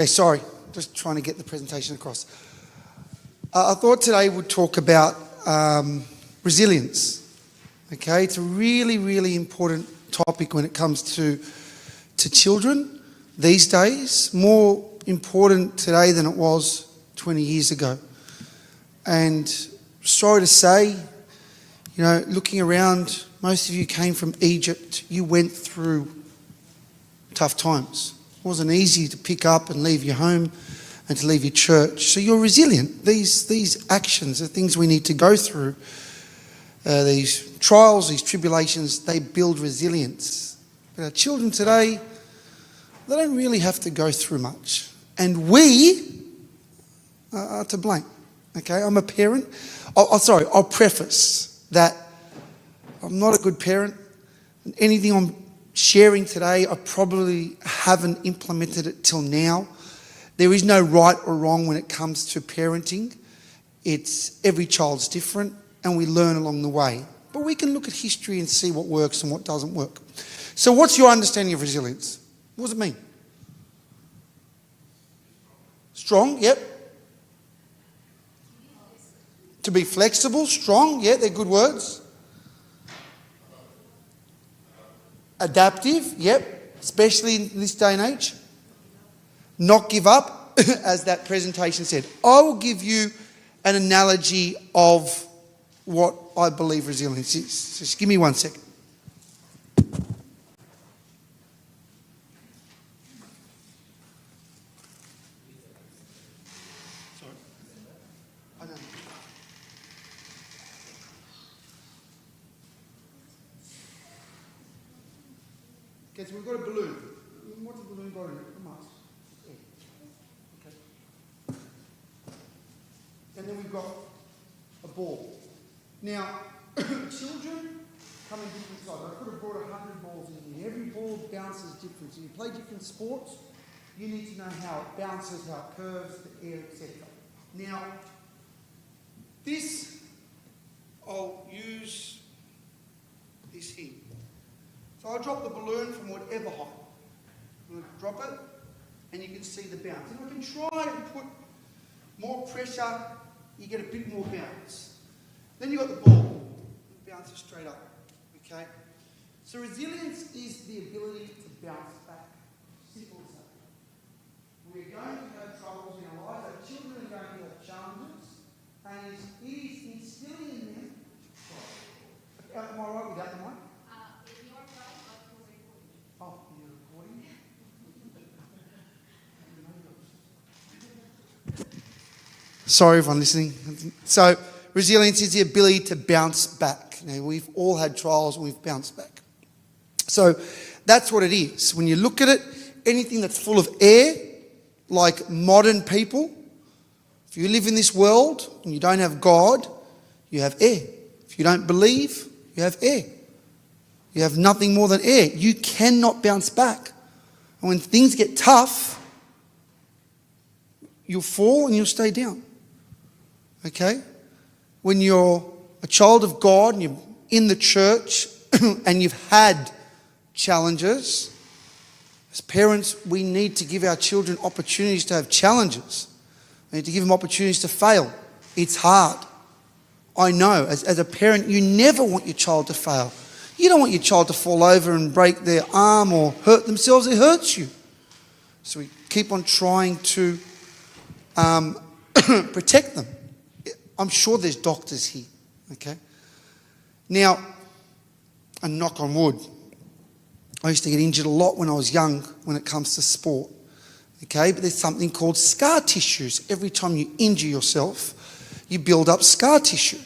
Okay, sorry, just trying to get the presentation across. I thought today we'd talk about resilience. Okay, it's a really, really important topic when it comes to children these days. More important today than it was 20 years ago. And sorry to say, you know, looking around, most of you came from Egypt. You went through tough times. It wasn't easy to pick up and leave your home and to leave your church. So you're resilient. These actions are things we need to go through. These trials, these tribulations, they build resilience. But our children today, they don't really have to go through much. And we are to blame. Okay, I'm a parent. I'll preface that I'm not a good parent. And anything I'm sharing today, I probably haven't implemented it till now. There is no right or wrong when it comes to parenting. It's every child's different and we learn along the way. But we can look at history and see what works and what doesn't work. So what's your understanding of resilience? What does it mean? Strong, yep. To be flexible, strong, yeah, they're good words. Adaptive, yep, especially in this day and age. Not give up, as that presentation said. I will give you an analogy of what I believe resilience is. Just give me 1 second. Sorry. I don't know. Okay, so we've got a balloon. What's the balloon got in it? A mask. Okay. And then we've got a ball. Now, children come in different sizes. I could have brought 100 balls in here. Every ball bounces different. So you play different sports, you need to know how it bounces, how it curves, the air, etc. Now, this, I'll use this here. So I'll drop the balloon from whatever height. I'm going to drop it, and you can see the bounce. If I can try and put more pressure, you get a bit more bounce. Then you've got the ball. It bounces straight up. Okay? So resilience is the ability to bounce back. Simple as that. We're going to have troubles in our lives. Our children are going to have challenges. And it is instilling in them. Sorry. Am I right with that, Mike? Oh, you're recording? Sorry, everyone listening. So, resilience is the ability to bounce back. Now, we've all had trials and we've bounced back. So, that's what it is. When you look at it, anything that's full of air, like modern people, if you live in this world and you don't have God, you have air. If you don't believe, you have air. You have nothing more than air. You cannot bounce back. And when things get tough, you'll fall and you'll stay down. Okay? When you're a child of God and you're in the church and you've had challenges, as parents, we need to give our children opportunities to have challenges. We need to give them opportunities to fail. It's hard. I know, as a parent, you never want your child to fail. You don't want your child to fall over and break their arm or hurt themselves. It hurts you. So we keep on trying to protect them. I'm sure there's doctors here, okay? Now, and knock on wood, I used to get injured a lot when I was young when it comes to sport, okay? But there's something called scar tissues. Every time you injure yourself, you build up scar tissue.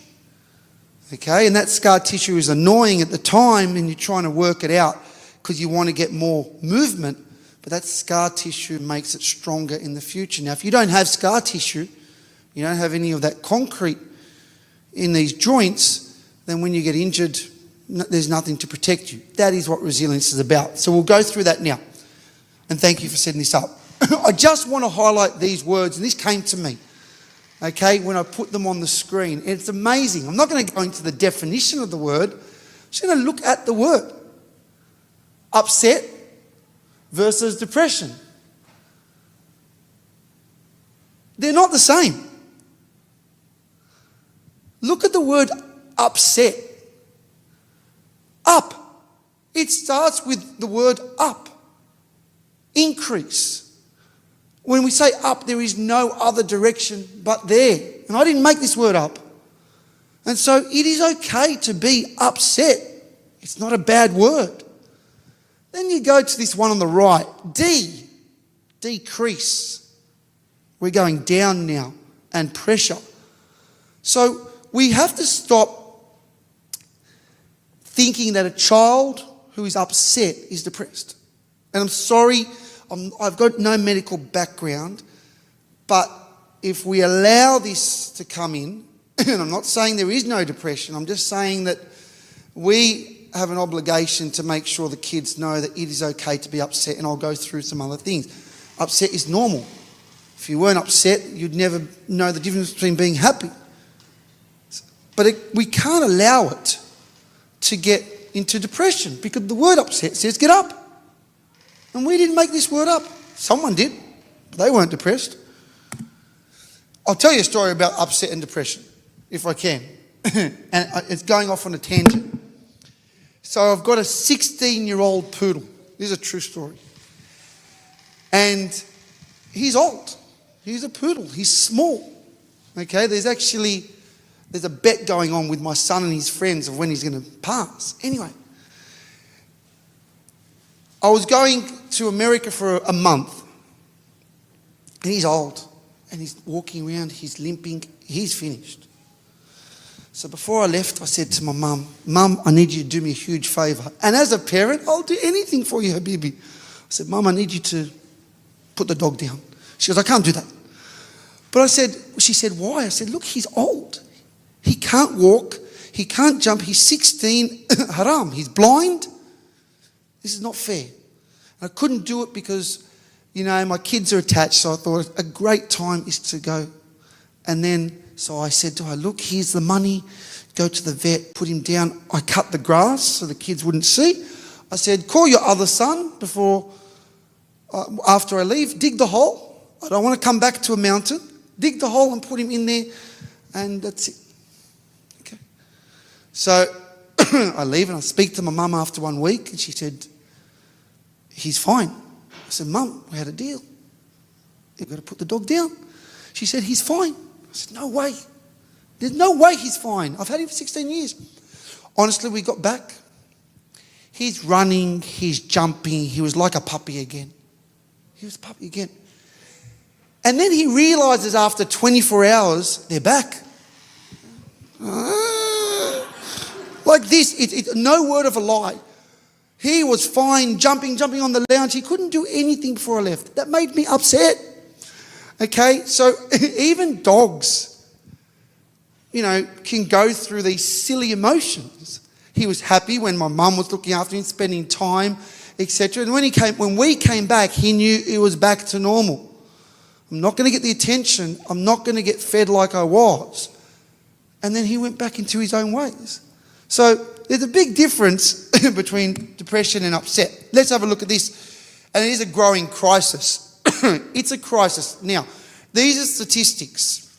Okay, and that scar tissue is annoying at the time and you're trying to work it out because you want to get more movement, but that scar tissue makes it stronger in the future. Now, if you don't have scar tissue, you don't have any of that concrete in these joints, then when you get injured, there's nothing to protect you. That is what resilience is about. So we'll go through that now. And thank you for setting this up. I just want to highlight these words, and this came to me. Okay, when I put them on the screen. And it's amazing. I'm not going to go into the definition of the word. I'm just going to look at the word. Upset versus depression. They're not the same. Look at the word upset. Up. It starts with the word up. Increase. When we say up, there is no other direction but there. And I didn't make this word up. And so it is okay to be upset. It's not a bad word. Then you go to this one on the right. D. Decrease. We're going down now. And pressure. So we have to stop thinking that a child who is upset is depressed. And I'm sorry, I've got no medical background, but if we allow this to come in, and I'm not saying there is no depression, I'm just saying that we have an obligation to make sure the kids know that it is okay to be upset, and I'll go through some other things. Upset is normal. If you weren't upset, you'd never know the difference between being happy. But we can't allow it to get into depression, because the word upset says get up. And we didn't make this word up. Someone did, but they weren't depressed. I'll tell you a story about upset and depression, if I can. And it's going off on a tangent. So I've got a 16-year-old poodle. This is a true story. And he's old. He's a poodle. He's small. Okay, there's a bet going on with my son and his friends of when he's going to pass. Anyway, I was going to America for a month. And he's old. And he's walking around, he's limping, he's finished. So before I left, I said to my mum, Mum, I need you to do me a huge favour. And as a parent, I'll do anything for you, Habibi. I said, Mum, I need you to put the dog down. She goes, I can't do that. But she said, why? I said, look, he's old. He can't walk. He can't jump. He's 16. Haram. He's blind. This is not fair. I couldn't do it because, my kids are attached. So I thought a great time is to go. And then, so I said to her, look, here's the money. Go to the vet, put him down. I cut the grass so the kids wouldn't see. I said, call your other son after I leave. Dig the hole. I don't want to come back to a mountain. Dig the hole and put him in there. And that's it. Okay. So I leave and I speak to my mum after 1 week. And she said, he's fine. I said, Mum, we had a deal. You've got to put the dog down. She said, he's fine. I said, no way. There's no way he's fine. I've had him for 16 years. Honestly, we got back. He's running. He's jumping. He was like a puppy again. He was a puppy again. And then he realises after 24 hours, they're back. Like this, no word of a lie. He was fine, jumping on the lounge. He couldn't do anything before I left. That made me upset. Okay, so even dogs, can go through these silly emotions. He was happy when my mum was looking after him, spending time, etc. And when we came back, he knew it was back to normal. I'm not going to get the attention. I'm not going to get fed like I was. And then he went back into his own ways. So there's a big difference between depression and upset. Let's have a look at this. And it is a growing crisis. It's a crisis. Now, these are statistics.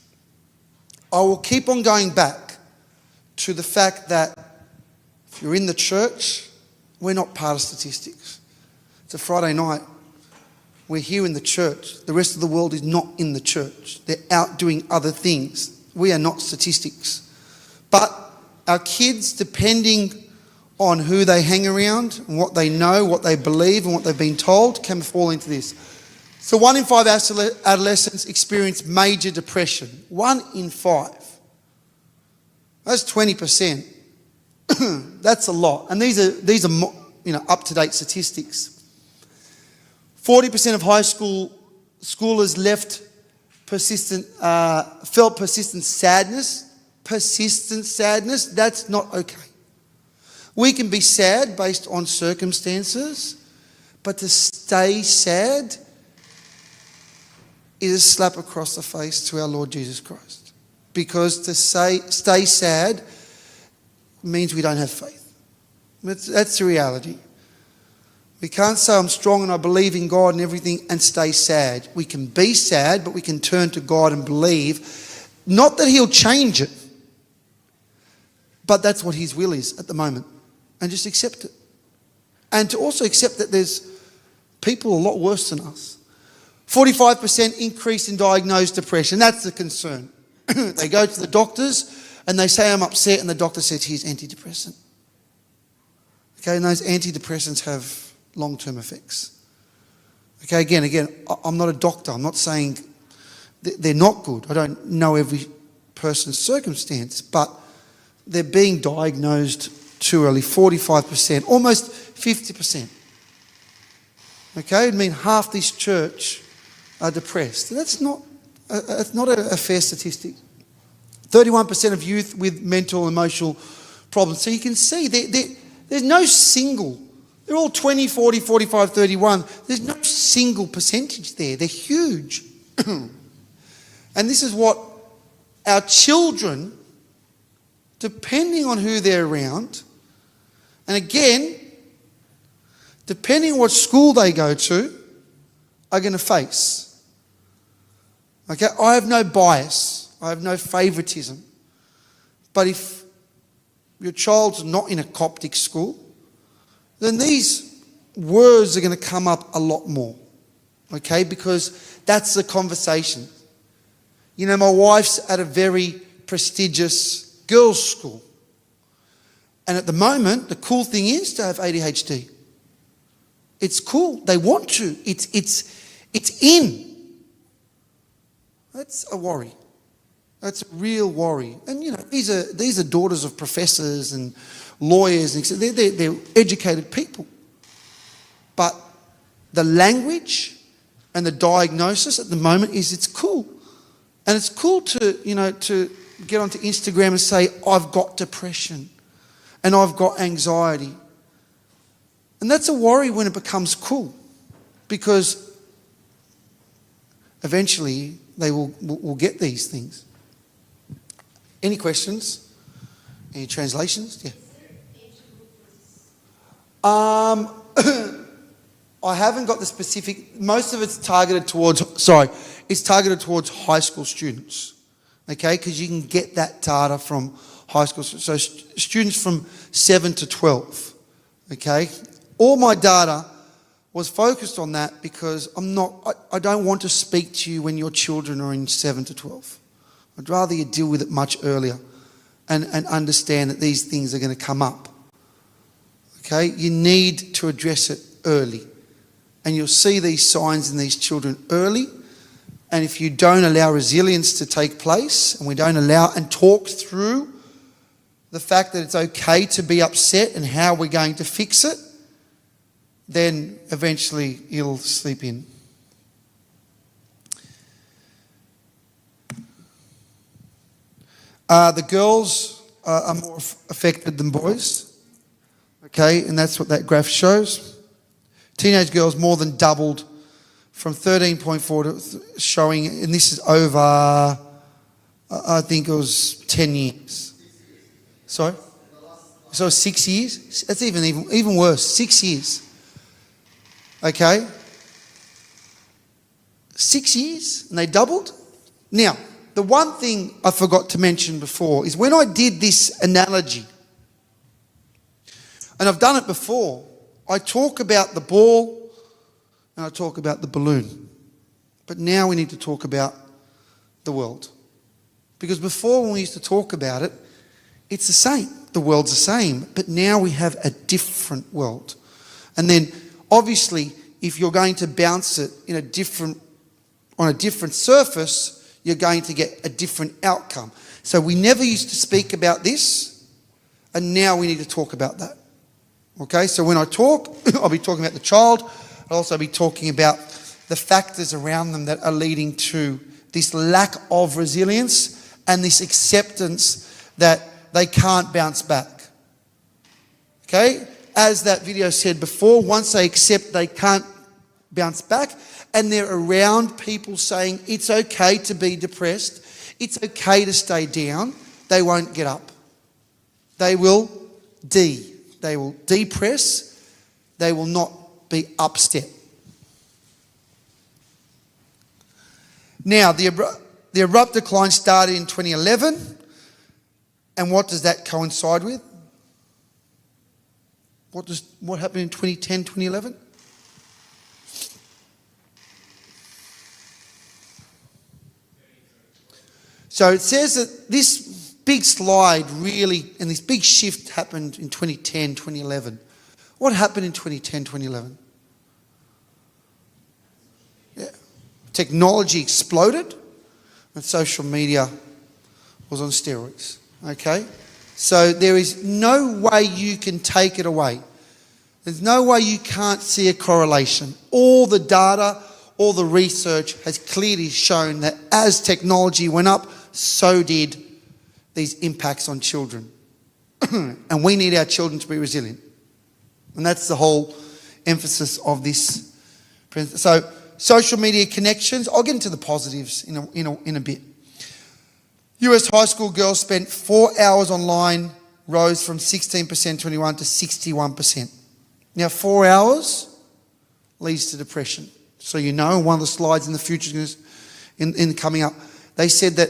I will keep on going back to the fact that if you're in the church, we're not part of statistics. It's a Friday night. We're here in the church. The rest of the world is not in the church. They're out doing other things. We are not statistics. But our kids, depending on who they hang around, and what they know, what they believe, and what they've been told, can fall into this. So 1 in 5 adolescents experience major depression. 1 in 5. That's 20%. That's a lot. And these are up-to-date statistics. 40% of high schoolers felt persistent sadness. Persistent sadness, that's not okay. We can be sad based on circumstances, but to stay sad is a slap across the face to our Lord Jesus Christ. Because to stay sad means we don't have faith. That's the reality. We can't say I'm strong and I believe in God and everything and stay sad. We can be sad, but we can turn to God and believe. Not that He'll change it, but that's what His will is at the moment. And just accept it. And to also accept that there's people a lot worse than us. 45% increase in diagnosed depression. That's the concern. They go to the doctors and they say, I'm upset, and the doctor says, here's antidepressant. Okay, and those antidepressants have long-term effects. Okay, again, I'm not a doctor. I'm not saying they're not good. I don't know every person's circumstance, but they're being diagnosed too early. 45%, almost 50%. Okay, it'd mean half this church are depressed. That's not a fair statistic. 31% of youth with mental, emotional problems. So you can see there's no single. They're all 20, 40, 45, 31. There's no single percentage there. They're huge. And this is what our children, depending on who they're around, and again, depending on what school they go to, are going to face. Okay, I have no bias. I have no favoritism. But if your child's not in a Coptic school, then these words are going to come up a lot more. Okay, because that's the conversation. You know, my wife's at a very prestigious girls' school. And at the moment, the cool thing is to have ADHD. It's cool. They want to. It's in. That's a worry. That's a real worry. And you know, these are daughters of professors and lawyers, and they're educated people. But the language and the diagnosis at the moment is it's cool. And it's cool to get onto Instagram and say, I've got depression and I've got anxiety. And that's a worry when it becomes cool, because eventually they will get these things. Any questions? Any translations? Yeah. I haven't got the specific. Most of it's targeted towards. It's targeted towards high school students. Okay, because you can get that data from high school. So students from 7 to 12. Okay, all my data was focused on that because I don't want to speak to you when your children are in 7 to 12. I'd rather you deal with it much earlier and understand that these things are going to come up. Okay, you need to address it early. And you'll see these signs in these children early. And if you don't allow resilience to take place, and we don't allow and talk through the fact that it's okay to be upset and how we're going to fix it, then eventually it'll sleep in. The girls are more affected than boys. Okay, and that's what that graph shows. Teenage girls more than doubled from 13.4 to showing, and this is over, I think it was 10 years. Sorry? So 6 years? That's even worse, 6 years. Okay? 6 years, and they doubled. Now, the one thing I forgot to mention before is when I did this analogy, and I've done it before, I talk about the ball and I talk about the balloon. But now we need to talk about the world. Because before, when we used to talk about it, it's the same. The world's the same. But now we have a different world. And then, obviously, if you're going to bounce it on a different surface, you're going to get a different outcome. So we never used to speak about this, and now we need to talk about that. Okay, so when I talk, I'll be talking about the child. I'll also be talking about the factors around them that are leading to this lack of resilience and this acceptance that they can't bounce back. Okay, as that video said before, once they accept they can't bounce back and they're around people saying it's okay to be depressed, it's okay to stay down, they won't get up. They will depress, they will not be upset. Now, the abrupt decline started in 2011, and what does that coincide with? What happened in 2010, 2011? So it says that this big slide really, and this big shift happened in 2010, 2011. What happened in 2010, 2011? Yeah. Technology exploded and social media was on steroids. Okay? So there is no way you can take it away. There's no way you can't see a correlation. All the data, all the research has clearly shown that as technology went up, so did these impacts on children. And we need our children to be resilient. And that's the whole emphasis of this. So social media connections, I'll get into the positives in a bit. US high school girls spent 4 hours online, rose from 16% 21 to 61%. Now 4 hours leads to depression. So you know, one of the slides in the future in coming up, they said that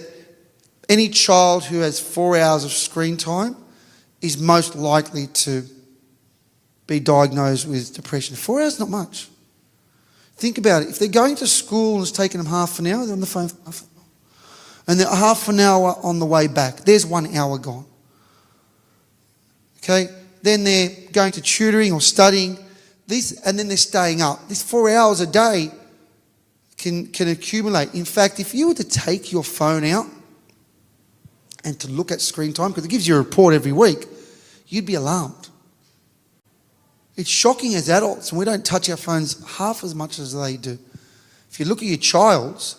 any child who has 4 hours of screen time is most likely to be diagnosed with depression. 4 hours is not much. Think about it. If they're going to school and it's taking them half an hour, they're on the phone for half an hour. And they're half an hour on the way back. There's 1 hour gone. Okay? Then they're going to tutoring or studying. And then they're staying up. This 4 hours a day can accumulate. In fact, if you were to take your phone out and to look at screen time, because it gives you a report every week, you'd be alarmed. It's shocking as adults, and we don't touch our phones half as much as they do. If you look at your child's,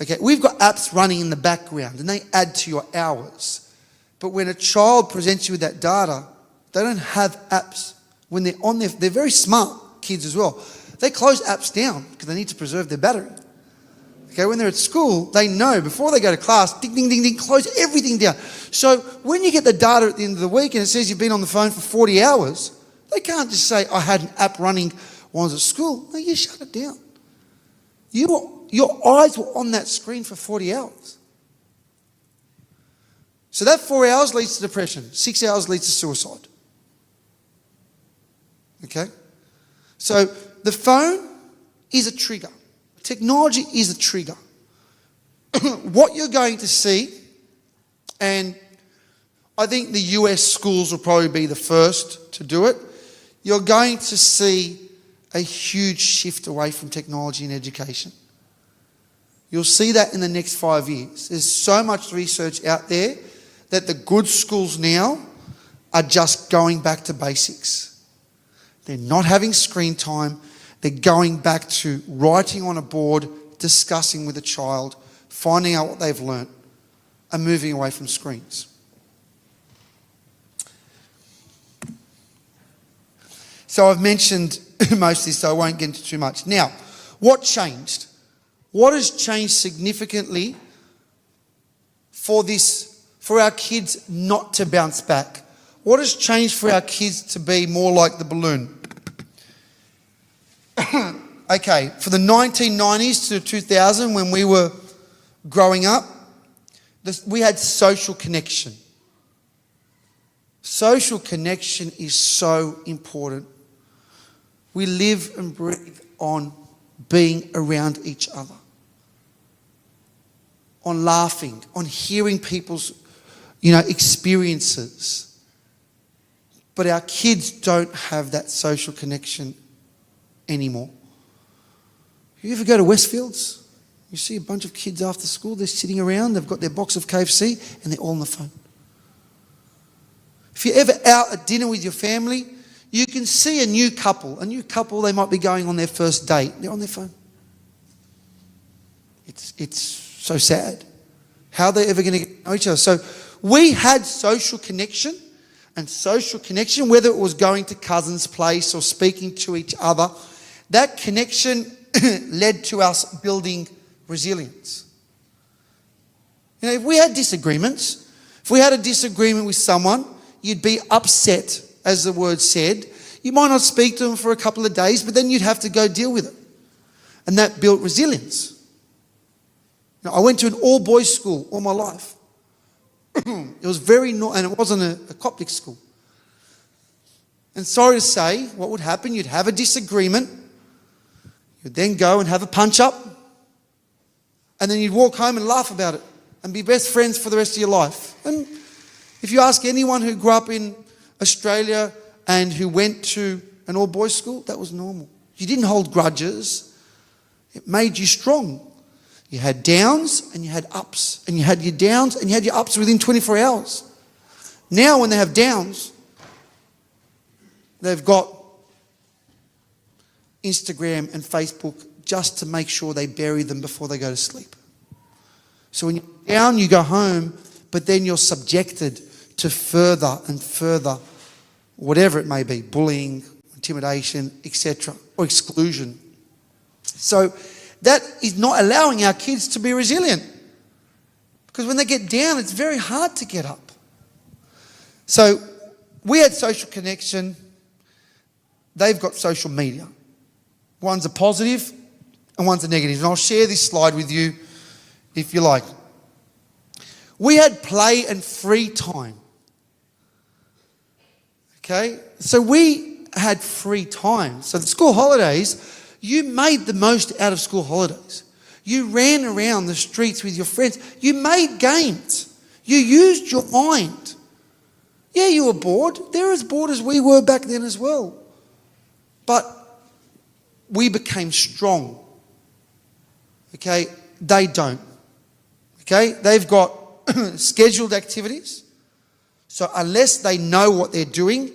okay, we've got apps running in the background, and they add to your hours. But when a child presents you with that data, they don't have apps. When they're on there, they're very smart kids as well. They close apps down because they need to preserve their battery. Okay, when they're at school, they know before they go to class, ding, ding, ding, ding, close everything down. So when you get the data at the end of the week and it says you've been on the phone for 40 hours, they can't just say, I had an app running while I was at school. No, you shut it down. Your eyes were on that screen for 40 hours. So that 4 hours leads to depression. 6 hours leads to suicide. Okay? So the phone is a trigger. Technology is a trigger. What you're going to see, and I think the US schools will probably be the first to do it, you're going to see a huge shift away from technology in education. You'll see that in the next 5 years. There's so much research out there that the good schools now are just going back to basics. They're not having screen time. They're going back to writing on a board, discussing with a child, finding out what they've learnt, and moving away from screens. So I've mentioned most of this, so I won't get into too much. Now, what changed? What has changed significantly for our kids not to bounce back? What has changed for our kids to be more like the balloon? Okay, for the 1990s to 2000, when we were growing up, we had social connection. Social connection is so important. We live and breathe on being around each other, on laughing, on hearing people's, experiences. But our kids don't have that social connection anymore. You ever go to Westfields? You see a bunch of kids after school, they're sitting around, they've got their box of KFC and they're all on the phone. If you're ever out at dinner with your family, you can see a new couple, they might be going on their first date. They're on their phone. It's so sad. How are they ever going to get to know each other? So we had social connection, whether it was going to cousins' place or speaking to each other, that connection led to us building resilience. If we had disagreements, if we had a disagreement with someone, you'd be upset, as the word said. You might not speak to them for a couple of days, but then you'd have to go deal with it. And that built resilience. Now, I went to an all-boys school all my life. It was and it wasn't a Coptic school. And sorry to say, what would happen, you'd have a disagreement, you'd then go and have a punch-up, and then you'd walk home and laugh about it and be best friends for the rest of your life. And if you ask anyone who grew up in Australia and who went to an all-boys school, that was normal. You didn't hold grudges. It made you strong. You had downs and you had ups, and you had your downs and you had your ups within 24 hours. Now when they have downs, they've got Instagram and Facebook just to make sure they bury them before they go to sleep. So when you're down, you go home, but then you're subjected to further and further, whatever it may be, bullying, intimidation, etc., or exclusion. So that is not allowing our kids to be resilient. Because when they get down, it's very hard to get up. So we had social connection. They've got social media. One's a positive and one's a negative. And I'll share this slide with you if you like. We had play and free time. Okay? So we had free time. So the school holidays, you made the most out of school holidays. You ran around the streets with your friends. You made games. You used your mind. Yeah, you were bored. They're as bored as we were back then as well. But we became strong. Okay? They don't. Okay? They've got scheduled activities. So unless they know what they're doing,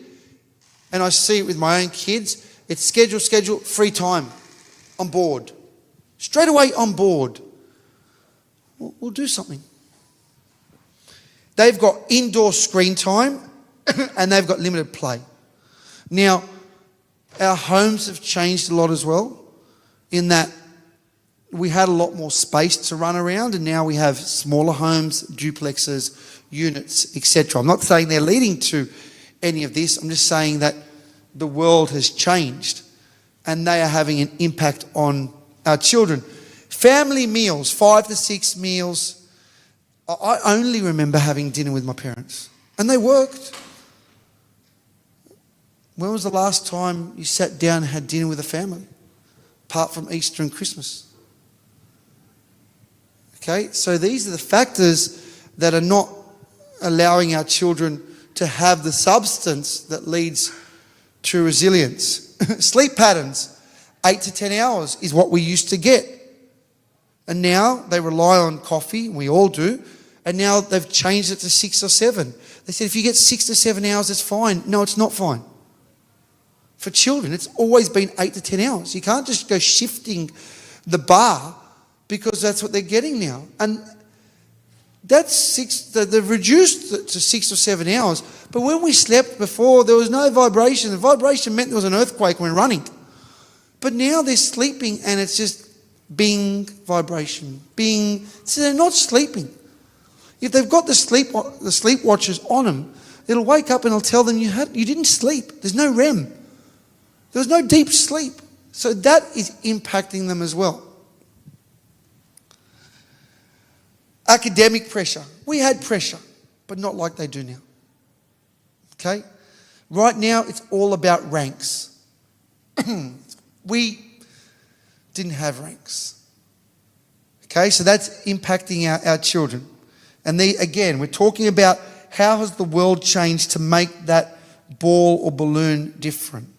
and I see it with my own kids, it's schedule, free time, on board. Straight away on board. We'll do something. They've got indoor screen time and they've got limited play. Now, our homes have changed a lot as well, in that we had a lot more space to run around, and now we have smaller homes, duplexes, units, etc. I'm not saying they're leading to any of this. I'm just saying that the world has changed and they are having an impact on our children. Family meals, 5 to 6 meals. I only remember having dinner with my parents, and they worked. When was the last time you sat down and had dinner with a family, apart from Easter and Christmas? Okay, so these are the factors that are not allowing our children to have the substance that leads to resilience. Sleep patterns, 8 to 10 hours is what we used to get. And now they rely on coffee, we all do, and now they've changed it to 6 or 7. They said if you get 6 to 7 hours, it's fine. No, it's not fine. For children, it's always been 8 to 10 hours. You can't just go shifting the bar because that's what they're getting now. And that's 6, they've reduced it to 6 or 7 hours. But when we slept before, there was no vibration. The vibration meant there was an earthquake when running. But now they're sleeping and it's just bing, vibration, bing. So they're not sleeping. If they've got the sleep watchers on them, it'll wake up and it'll tell them you didn't sleep. There's no REM. There was no deep sleep. So that is impacting them as well. Academic pressure. We had pressure, but not like they do now. Okay? Right now, it's all about ranks. We didn't have ranks. Okay? So that's impacting our children. And again, we're talking about how has the world changed to make that ball or balloon different.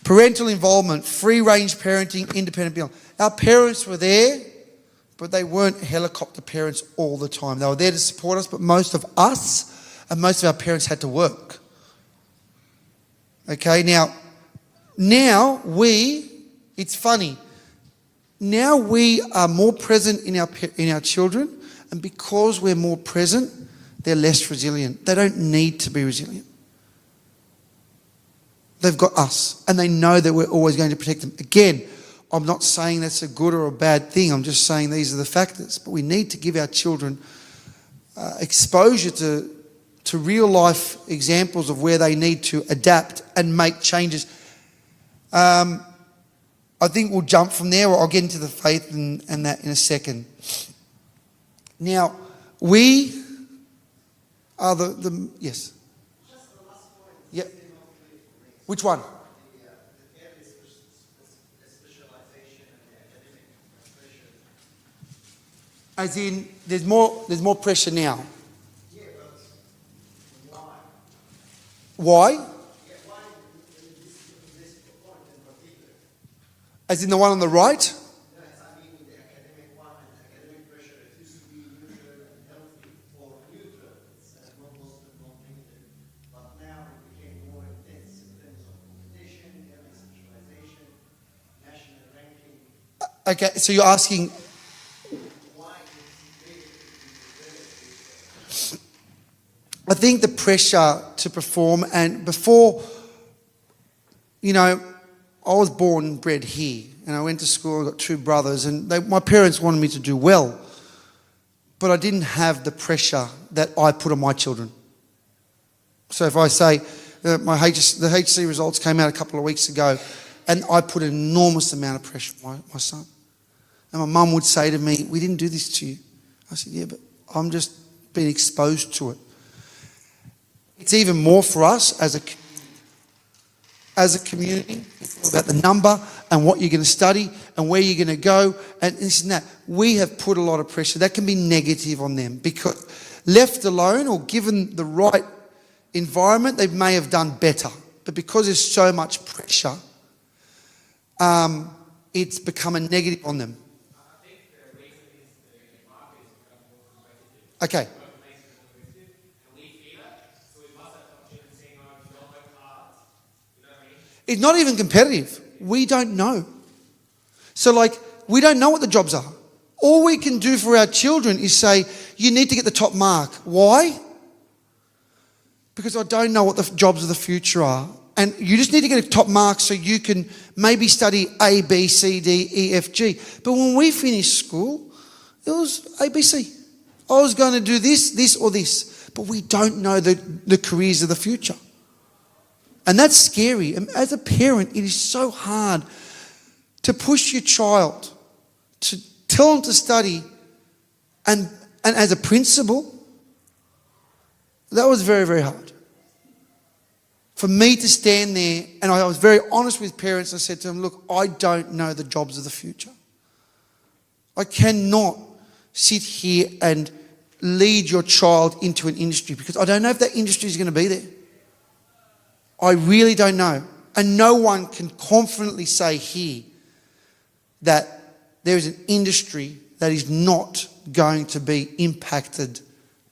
Parental involvement, free-range parenting, independent building. Our parents were there, but they weren't helicopter parents all the time. They were there to support us, but most of us and most of our parents had to work. Okay, now it's funny. Now we are more present in our children, and because we're more present, they're less resilient. They don't need to be resilient. They've got us, and they know that we're always going to protect them. Again, I'm not saying that's a good or a bad thing. I'm just saying these are the factors. But we need to give our children exposure to real life examples of where they need to adapt and make changes. I think we'll jump from there, or I'll get into the faith and that in a second. Now, we are the yes. Just the last point. Yep. Which one? The early specialization and the academic pressure. As in, there's more pressure now. Yeah, but why? Why? Yeah, why this point in particular? As in the one on the right? Yes, I mean the academic one and the academic pressure. It used to be neutral and healthy, or neutral. It's not positive, not negative. But now it became more intense in terms of competition, early specialization, national ranking. Okay, so you're asking, Why is it I think the pressure to perform, and before, I was born and bred here, and I went to school, I got two brothers, and my parents wanted me to do well, but I didn't have the pressure that I put on my children. So if I say, the HC results came out a couple of weeks ago, and I put an enormous amount of pressure on my son. And my mum would say to me, we didn't do this to you. I said, yeah, but I'm just being exposed to it. It's even more for us as a community. It's about the number and what you're going to study and where you're going to go and this and that. We have put a lot of pressure. That can be negative on them because left alone or given the right environment, they may have done better. But because there's so much pressure, it's become a negative on them. I think the reason is the market is becoming more competitive. Okay. Work makes it competitive, and we feel it. So we must have opportunity saying, oh, if you don't work hard, you know what I mean? It's not even competitive. We don't know. So we don't know what the jobs are. All we can do for our children is say, you need to get the top mark. Why? Because I don't know what the jobs of the future are. And you just need to get a top mark so you can maybe study A, B, C, D, E, F, G. But when we finished school, it was A, B, C. I was going to do this, or this. But we don't know the careers of the future. And that's scary. And as a parent, it is so hard to push your child, to tell them to study. And as a principal, that was very, very hard. For me to stand there, and I was very honest with parents, I said to them, look, I don't know the jobs of the future. I cannot sit here and lead your child into an industry because I don't know if that industry is going to be there. I really don't know. And no one can confidently say here that there is an industry that is not going to be impacted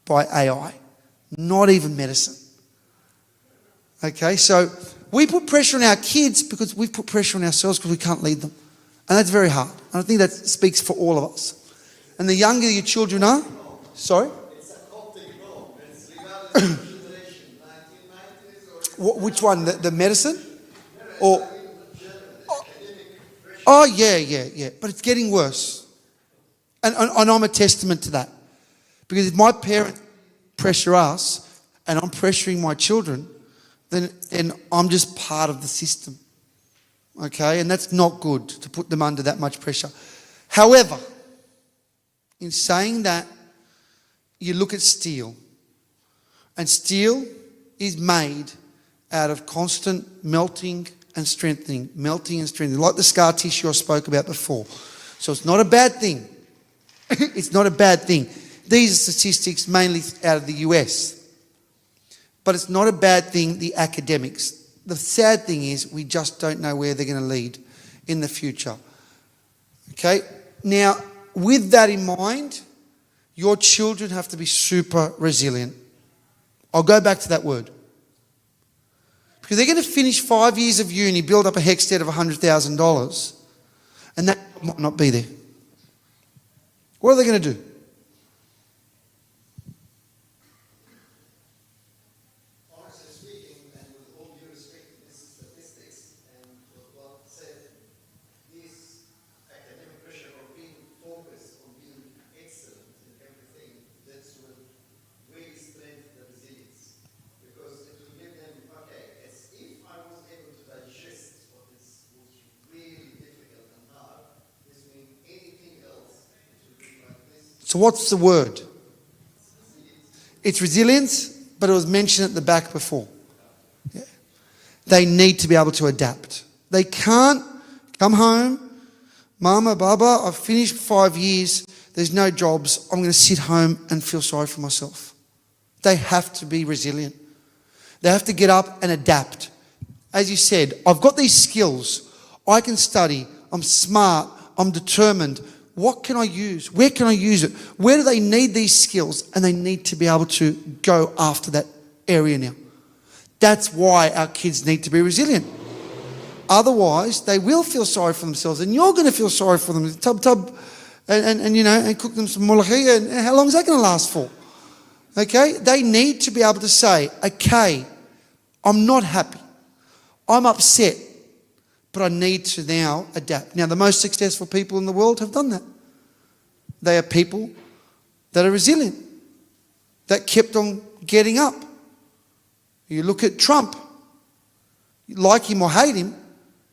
by AI. Not even medicine. Okay, so we put pressure on our kids because we've put pressure on ourselves because we can't lead them. And that's very hard. And I think that speaks for all of us. And the younger your children are, sorry? It's a Coptic law. It's regardless of generation, 1990s or... Which one? The medicine? Or? Oh, yeah. But it's getting worse. And I'm a testament to that. Because if my parents pressure us and I'm pressuring my children, then I'm just part of the system. Okay? And that's not good to put them under that much pressure. However, in saying that, you look at steel. And steel is made out of constant melting and strengthening. Melting and strengthening. Like the scar tissue I spoke about before. So it's not a bad thing. It's not a bad thing. These are statistics mainly out of the US. But it's not a bad thing, the academics. The sad thing is we just don't know where they're going to lead in the future. Okay? Now, with that in mind, your children have to be super resilient. I'll go back to that word. Because they're going to finish 5 years of uni, build up a HECS of $100,000, and that might not be there. What are they going to do? Really strengthen the resilience. So what's the word? It's resilience, but it was mentioned at the back before. Yeah. They need to be able to adapt. They can't come home, Mama, Baba, I've finished 5 years, there's no jobs, I'm going to sit home and feel sorry for myself. They have to be resilient. They have to get up and adapt. As you said, I've got these skills. I can study. I'm smart. I'm determined. What can I use? Where can I use it? Where do they need these skills? And they need to be able to go after that area now. That's why our kids need to be resilient. Otherwise, they will feel sorry for themselves, and you're going to feel sorry for them. Tub, and cook them some molokhia, and how long is that going to last for? Okay? They need to be able to say, okay, I'm not happy. I'm upset, but I need to now adapt. Now, the most successful people in the world have done that. They are people that are resilient, that kept on getting up. You look at Trump. You like him or hate him,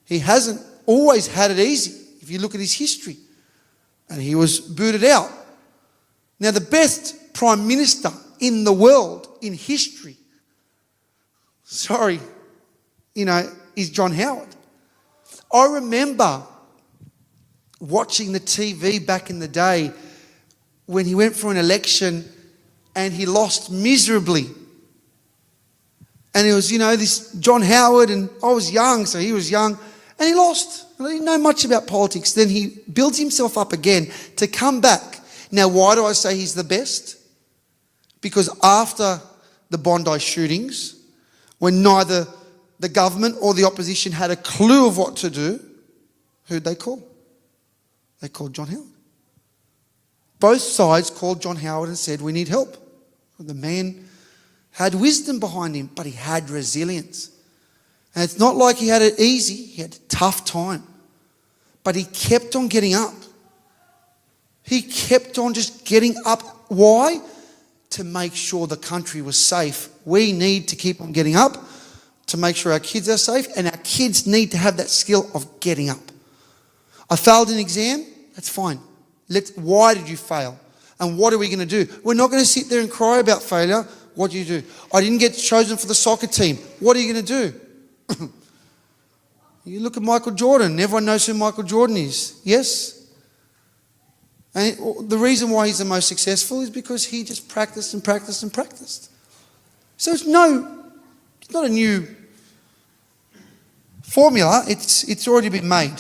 he hasn't always had it easy if you look at his history. And he was booted out. Now, the best prime minister in the world, in history, is John Howard. I remember watching the TV back in the day when he went for an election and he lost miserably. And it was, this John Howard, and I was young, so he was young, and he lost. I didn't know much about politics. Then he builds himself up again to come back. Now, why do I say he's the best? Because after the Bondi shootings, when neither the government or the opposition had a clue of what to do, who'd they call? They called John Howard. Both sides called John Howard and said, we need help. The man had wisdom behind him, but he had resilience. And it's not like he had it easy. He had a tough time. But he kept on getting up. He kept on just getting up. Why? To make sure the country was safe. We need to keep on getting up to make sure our kids are safe, and our kids need to have that skill of getting up. I failed an exam. That's fine. Why did you fail? And what are we going to do? We're not going to sit there and cry about failure. What do you do? I didn't get chosen for the soccer team. What are you going to do? You look at Michael Jordan. Everyone knows who Michael Jordan is. Yes? And the reason why he's the most successful is because he just practiced and practiced and practiced. So it's not a new formula. It's already been made.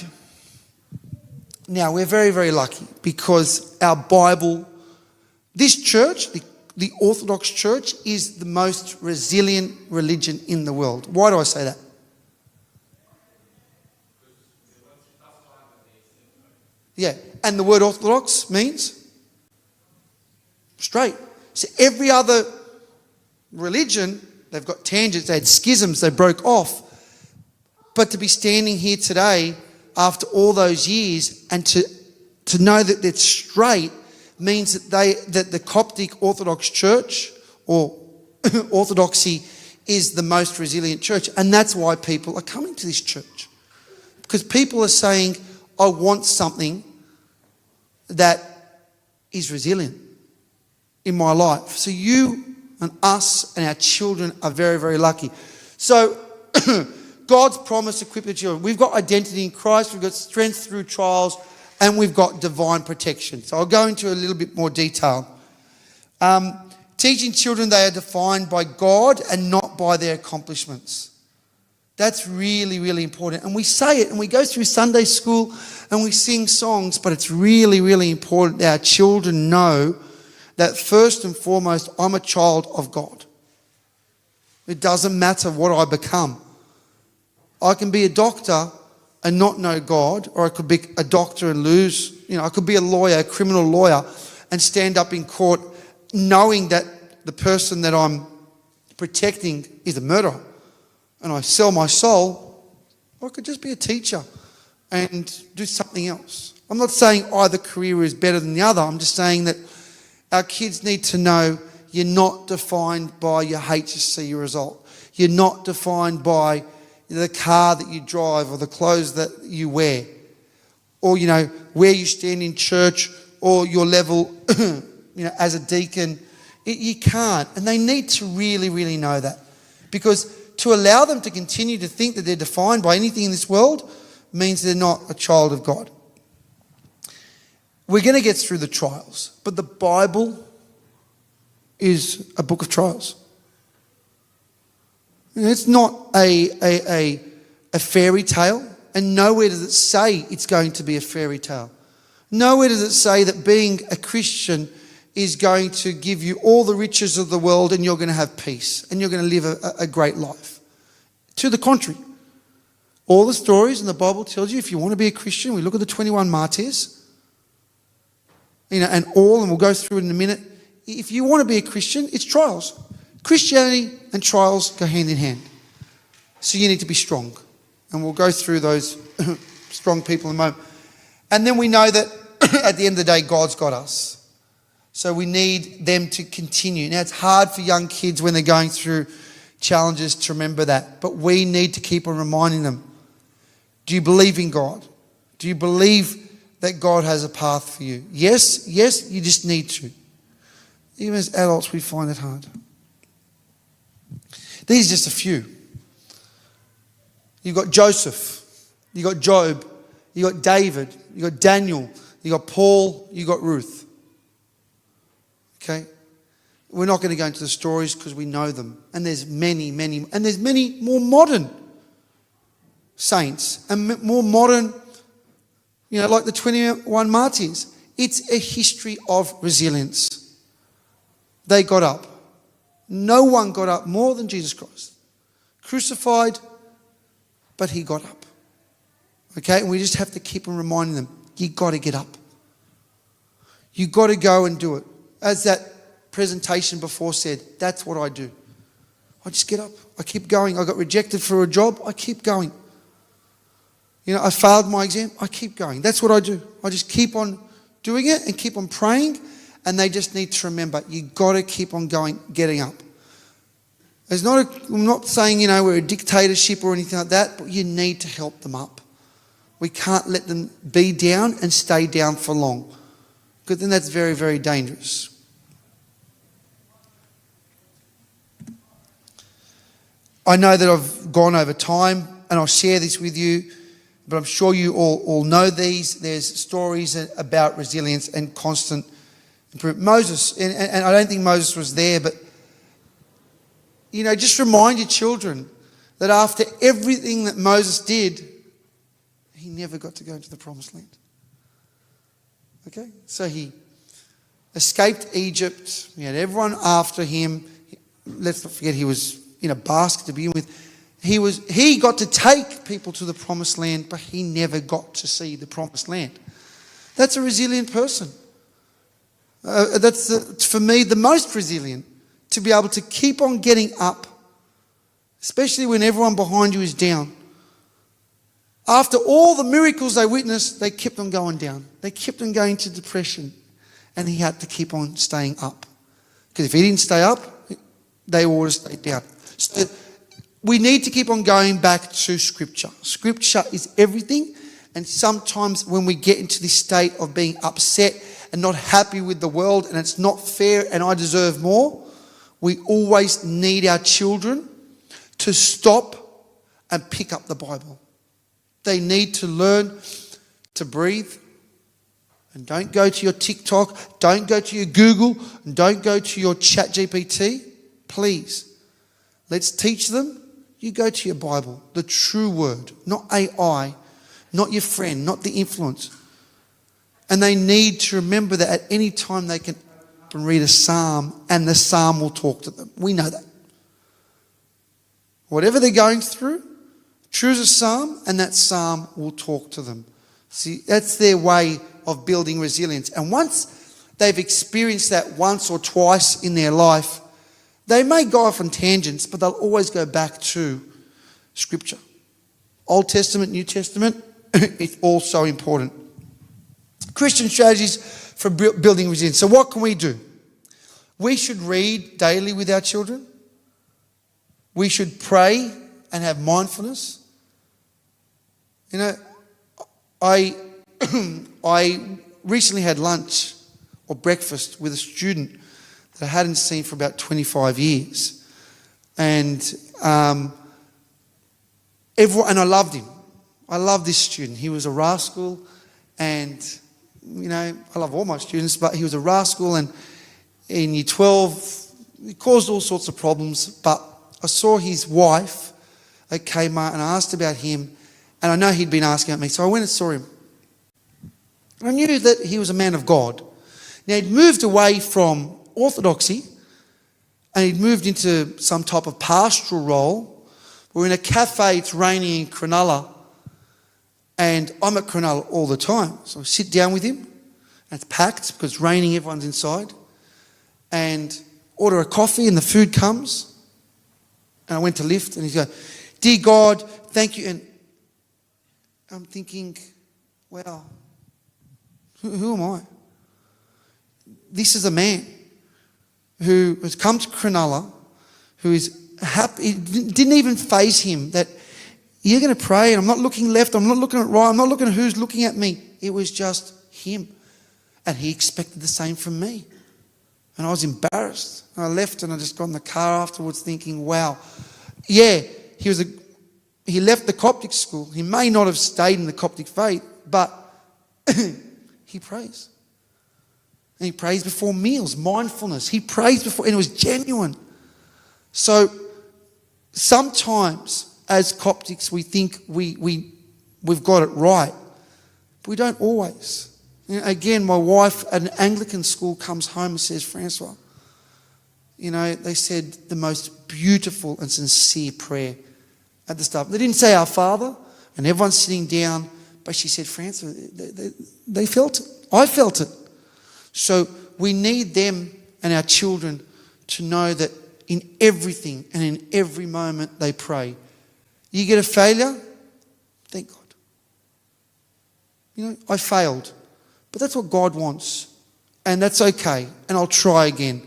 Now, we're very, very lucky because our Bible, this church, the Orthodox Church, is the most resilient religion in the world. Why do I say that? Yeah, and the word Orthodox means straight. So every other religion, they've got tangents, they had schisms, they broke off. But to be standing here today after all those years and to know that it's straight means that the Coptic Orthodox Church or Orthodoxy is the most resilient church. And that's why people are coming to this church. Because people are saying, I want something that is resilient in my life. So you and us and our children are very, very lucky. So God's promise equipped the children. We've got identity in Christ. We've got strength through trials. And we've got divine protection. So I'll go into a little bit more detail. Teaching children they are defined by God and not by their accomplishments. That's really, really important. And we say it and we go through Sunday school and we sing songs, but it's really, really important that our children know that first and foremost, I'm a child of God. It doesn't matter what I become. I can be a doctor and not know God, or I could be a doctor and lose, I could be a lawyer, a criminal lawyer, and stand up in court knowing that the person that I'm protecting is a murderer, and I sell my soul, or I could just be a teacher and do something else. I'm not saying either career is better than the other. I'm just saying that our kids need to know you're not defined by your HSC result. You're not defined by the car that you drive or the clothes that you wear or, where you stand in church or your level as a deacon. You can't. And they need to really, really know that. Because to allow them to continue to think that they're defined by anything in this world means they're not a child of God. We're going to get through the trials, but the Bible is a book of trials. It's not a fairy tale, and nowhere does it say it's going to be a fairy tale. Nowhere does it say that being a Christian is going to give you all the riches of the world and you're going to have peace and you're going to live a great life. To the contrary, all the stories in the Bible tells you if you want to be a Christian, we look at the 21 martyrs, and we'll go through it in a minute. If you want to be a Christian, it's trials. Christianity and trials go hand in hand. So you need to be strong. And we'll go through those strong people in a moment. And then we know that at the end of the day, God's got us. So we need them to continue. Now, it's hard for young kids when they're going through challenges to remember that. But we need to keep on reminding them. Do you believe in God? Do you believe that God has a path for you? Yes, you just need to. Even as adults, we find it hard. These are just a few. You've got Joseph. You've got Job. You've got David. You've got Daniel. You've got Paul. You've got Ruth. Okay? We're not going to go into the stories because we know them. And there's many, and there's many more modern saints and more modern, like the 21 martyrs. It's a history of resilience. They got up. No one got up more than Jesus Christ. Crucified, but he got up. Okay? And we just have to keep on reminding them, you got to get up. You got to go and do it. As that presentation before said, that's what I do. I just get up. I keep going. I got rejected for a job. I keep going. I failed my exam. I keep going. That's what I do. I just keep on doing it and keep on praying. And they just need to remember, you got to keep on going, getting up. I'm not saying, we're a dictatorship or anything like that, but you need to help them up. We can't let them be down and stay down for long, because then that's very, very dangerous. I know that I've gone over time and I'll share this with you, but I'm sure you all know these. There's stories about resilience and constant improvement. Moses, and I don't think Moses was there, but just remind your children that after everything that Moses did, he never got to go into the promised land. Okay? So he escaped Egypt. He had everyone after him. Let's not forget he was in a basket to begin with. He got to take people to the promised land, but he never got to see the promised land. That's a resilient person. That's, for me, the most resilient, to be able to keep on getting up, especially when everyone behind you is down. After all the miracles they witnessed, they kept on going down. They kept on going to depression, and he had to keep on staying up. Because if he didn't stay up, they would have stayed down. So we need to keep on going back to Scripture. Scripture is everything, and sometimes when we get into this state of being upset and not happy with the world, and it's not fair and I deserve more, we always need our children to stop and pick up the Bible. They need to learn to breathe. And don't go to your TikTok, don't go to your Google, and don't go to your ChatGPT. Please, let's teach them. You go to your Bible, the true word, not AI, not your friend, not the influence. And they need to remember that at any time they can read a psalm and the psalm will talk to them. We know that. Whatever they're going through, choose a psalm and that psalm will talk to them. See, that's their way of building resilience. And once they've experienced that once or twice in their life, they may go off on tangents, but they'll always go back to Scripture. Old Testament, New Testament, it's all so important. Christian strategies for building resilience. So what can we do? We should read daily with our children. We should pray and have mindfulness. I recently had lunch or breakfast with a student that I hadn't seen for about 25 years. And and I loved him. I loved this student. He was a rascal, and I love all my students, but he was a rascal, and in year 12, he caused all sorts of problems. But I saw his wife at Kmart, and I asked about him, and I know he'd been asking about me, so I went and saw him. And I knew that he was a man of God. Now, he'd moved away from orthodoxy, and he'd moved into some type of pastoral role. We're in a cafe, it's raining in Cronulla, and I'm at Cronulla all the time. So I sit down with him, and it's packed because it's raining, everyone's inside, and order a coffee, and the food comes. And I went to lift, and he's going, "Dear God, thank you." And I'm thinking, wow, who am I? This is a man who has come to Cronulla, who is happy. It didn't even faze him that you're going to pray, and I'm not looking left, I'm not looking at right, I'm not looking at who's looking at me. It was just him. And he expected the same from me. And I was embarrassed. And I left, and I just got in the car afterwards thinking, wow. Yeah, he left the Coptic school. He may not have stayed in the Coptic faith, but he prays. And he prays before meals, mindfulness. He prays before, and it was genuine. So sometimes as Coptics we think we've got it right, but we don't always. Again, my wife at an Anglican school comes home and says, "Francois, they said the most beautiful and sincere prayer at the start. They didn't say Our Father, and everyone's sitting down, but she said, Francois, they felt it. I felt it." So we need them and our children to know that in everything and in every moment they pray. You get a failure, thank God. I failed. But that's what God wants. And that's okay. And I'll try again.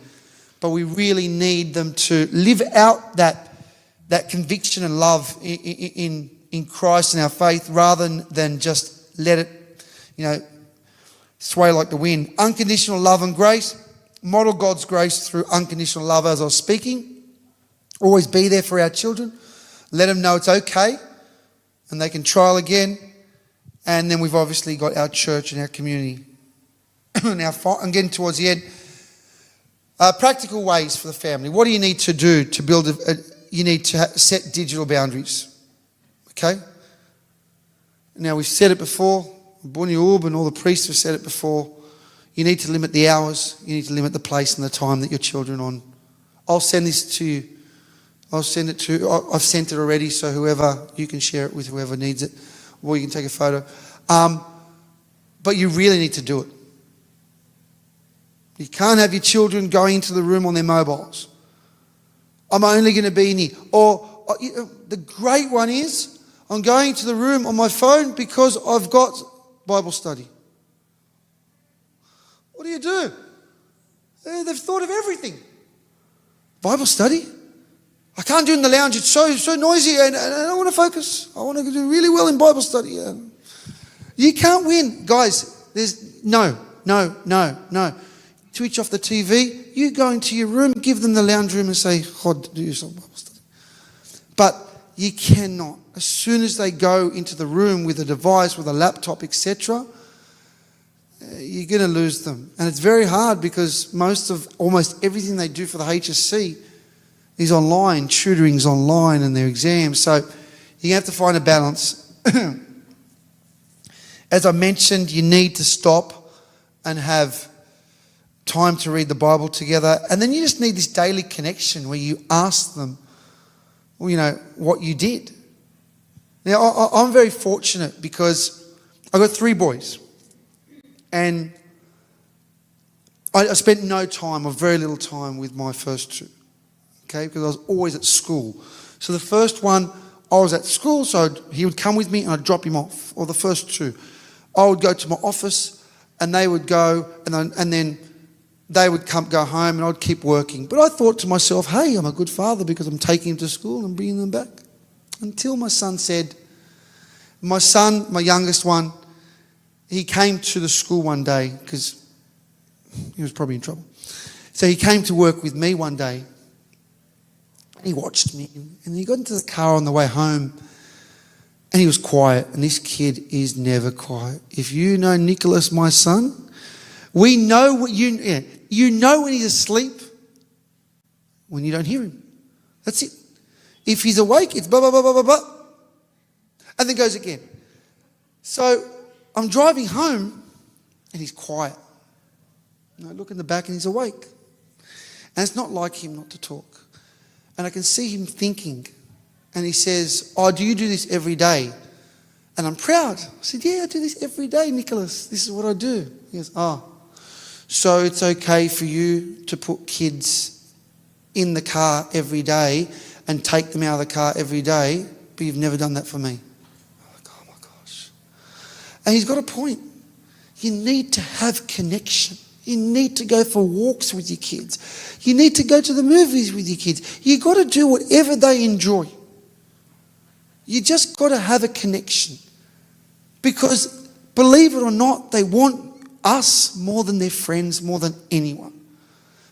But we really need them to live out that conviction and love in Christ and our faith, rather than just let it, sway like the wind. Unconditional love and grace. Model God's grace through unconditional love, as I was speaking. Always be there for our children. Let them know it's okay, and they can trial again. And then we've obviously got our church and our community. Now, I'm getting towards the end. Practical ways for the family. What do you need to do to build you need to set digital boundaries. Okay? Now, we've said it before. Bunny Ub and all the priests have said it before. You need to limit the hours. You need to limit the place and the time that your children are on. I'll send this to you. I've sent it already, so you can share it with whoever needs it, or you can take a photo. But you really need to do it. You can't have your children going into the room on their mobiles. I'm only going to be in here. Or the great one is, I'm going to the room on my phone because I've got Bible study. What do? They've thought of everything. Bible study? I can't do it in the lounge. It's so noisy, and I don't want to focus. I want to do really well in Bible study. You can't win. Guys, there's no. Switch off the TV. You go into your room, give them the lounge room and say, "God, do yourself Bible study." But you cannot. As soon as they go into the room with a device, with a laptop, etc., you're going to lose them. And it's very hard because almost everything they do for the HSC is online. Tutoring's online and their exams. So you have to find a balance. As I mentioned, you need to stop and have time to read the Bible together. And then you just need this daily connection where you ask them, what you did. Now, I'm very fortunate because I've got 3 boys. And I spent no time or very little time with my first 2. Okay, because I was always at school. So the first one, I was at school, so he would come with me and I'd drop him off. Or the first 2. I would go to my office and they would go, and then they would go home and I'd keep working. But I thought to myself, hey, I'm a good father because I'm taking him to school and bringing them back. Until my son said, my youngest one, he came to the school one day because He was probably in trouble. So he came to work with me one day. He watched me, and he got into the car on the way home, and he was quiet. And this kid is never quiet. If you know Nicholas, my son, we know what you know when he's asleep when you don't hear him. That's it. If he's awake, it's blah, blah, blah, blah, blah, blah. And then goes again. So I'm driving home and he's quiet. And I look in the back and he's awake. And it's not like him not to talk. And I can see him thinking. And he says, "Oh, do you do this every day?" And I'm proud. I said, "Yeah, I do this every day, Nicholas. This is what I do." He goes, "Oh, so it's okay for you to put kids in the car every day and take them out of the car every day, but you've never done that for me." I'm like, oh my gosh. And he's got a point. You need to have connection. You need to go for walks with your kids. You need to go to the movies with your kids. You got to do whatever they enjoy. You just got to have a connection. Because believe it or not, they want us more than their friends, more than anyone.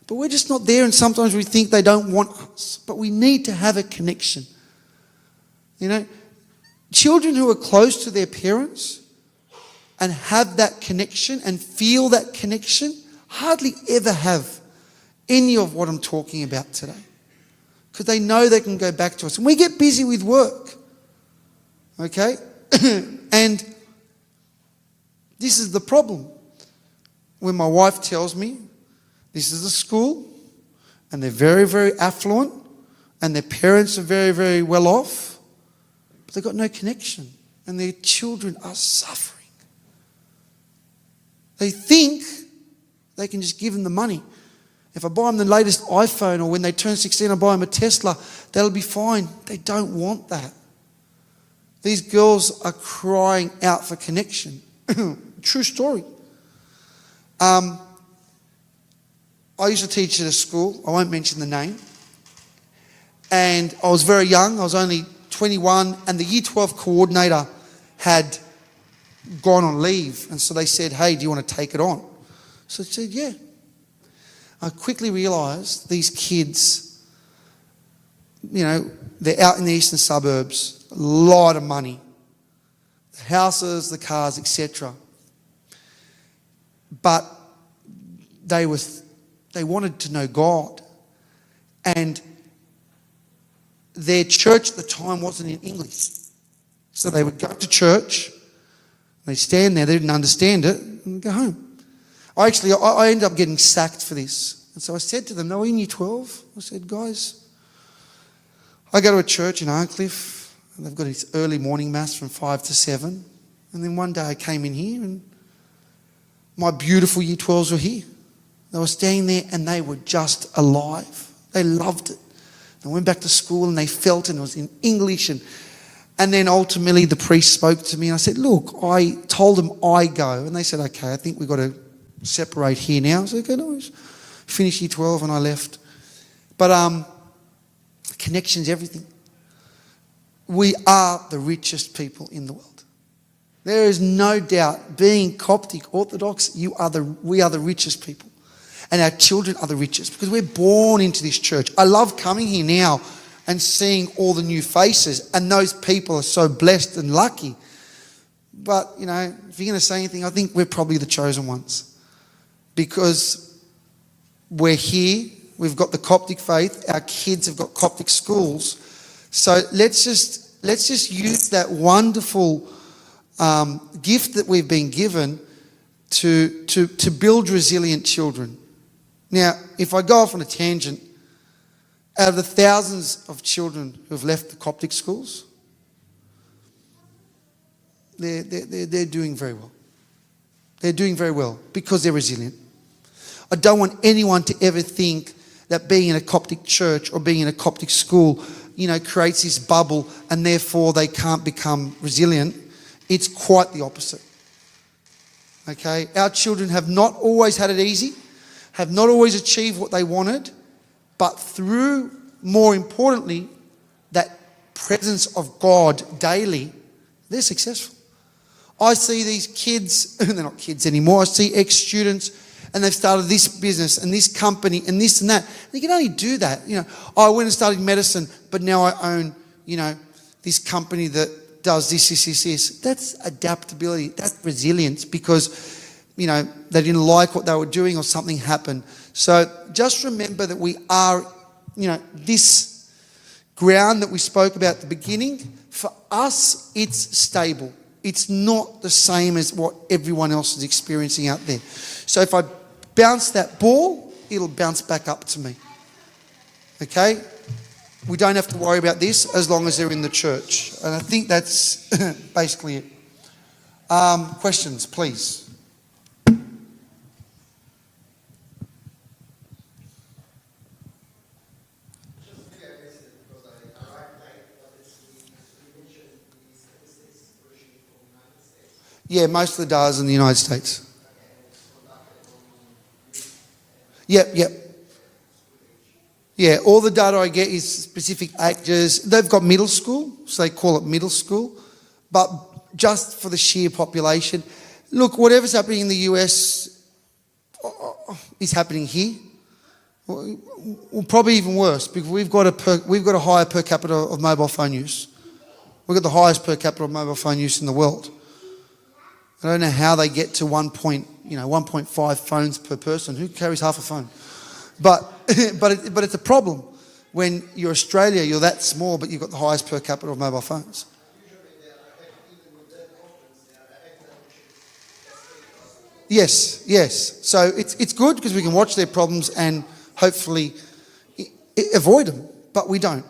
But we're just not there, and sometimes we think they don't want us. But we need to have a connection. You know, children who are close to their parents and have that connection and feel that connection hardly ever have any of what I'm talking about today. Because they know they can go back to us. And we get busy with work. Okay? And this is the problem. When my wife tells me, this is a school, and they're very, very affluent, and their parents are very, very well off, but they've got no connection, and their children are suffering. They think they can just give them the money. If I buy them the latest iPhone, or when they turn 16, I buy them a Tesla, that'll be fine. They don't want that. These girls are crying out for connection. True story. I used to teach at a school. I won't mention the name. And I was very young. I was only 21. And the Year 12 coordinator had gone on leave. And so they said, "Hey, do you want to take it on?" So I said, "Yeah." I quickly realised these kids, you know, they're out in the eastern suburbs, a lot of money. The houses, the cars, etc. But they wanted to know God. And their church at the time wasn't in English. So they would go to church, they'd stand there, they didn't understand it, and go home. I ended up getting sacked for this. And so I said to them, "No, in Year 12, I said, "Guys, I go to a church in Arncliffe, and they've got this early morning mass from 5 to 7. And then one day I came in here, and my beautiful Year 12s were here. They were standing there, and they were just alive. They loved it. They went back to school, and they felt it, and it was in English. And then ultimately the priest spoke to me, and I said, "Look," I told them I go. And they said, "Okay, I think we've got to separate here now." I said, "Okay, no worries." Finished Year 12 and I left. But connection's everything. We are the richest people in the world. There is no doubt, being Coptic Orthodox, we are the richest people. And our children are the richest because we're born into this church. I love coming here now and seeing all the new faces, and those people are so blessed and lucky. But, you know, if you're going to say anything, I think we're probably the chosen ones. Because we're here, we've got the Coptic faith, our kids have got Coptic schools. So let's just use that wonderful gift that we've been given to build resilient children. Now, if I go off on a tangent, out of the thousands of children who have left the Coptic schools, they're doing very well. They're doing very well because they're resilient. I don't want anyone to ever think that being in a Coptic church or being in a Coptic school, you know, creates this bubble and therefore they can't become resilient. It's quite the opposite. Okay? Our children have not always had it easy, have not always achieved what they wanted, but through, more importantly, that presence of God daily, they're successful. I see these kids, they're not kids anymore, I see ex-students, and they've started this business and this company and this and that. And you can only do that. I went and studied medicine, but now I own, this company that does this. That's adaptability. That's resilience because, they didn't like what they were doing or something happened. So just remember that we are, this ground that we spoke about at the beginning, for us, it's stable. It's not the same as what everyone else is experiencing out there. So if I bounce that ball, it'll bounce back up to me. Okay? We don't have to worry about this as long as they're in the church. And I think that's basically it. Questions, please. Yeah, most of the data is in the United States. Yep. Yeah, all the data I get is specific ages. They've got middle school, so they call it middle school. But just for the sheer population, look, whatever's happening in the US is happening here. Well, probably even worse because we've got a higher per capita of mobile phone use. We've got the highest per capita of mobile phone use in the world. I don't know how they get to 1.5 phones per person. Who carries half a phone? But it's a problem when you're Australia. You're that small, but you've got the highest per capita of mobile phones. Yes. So it's good because we can watch their problems and hopefully avoid them, but we don't.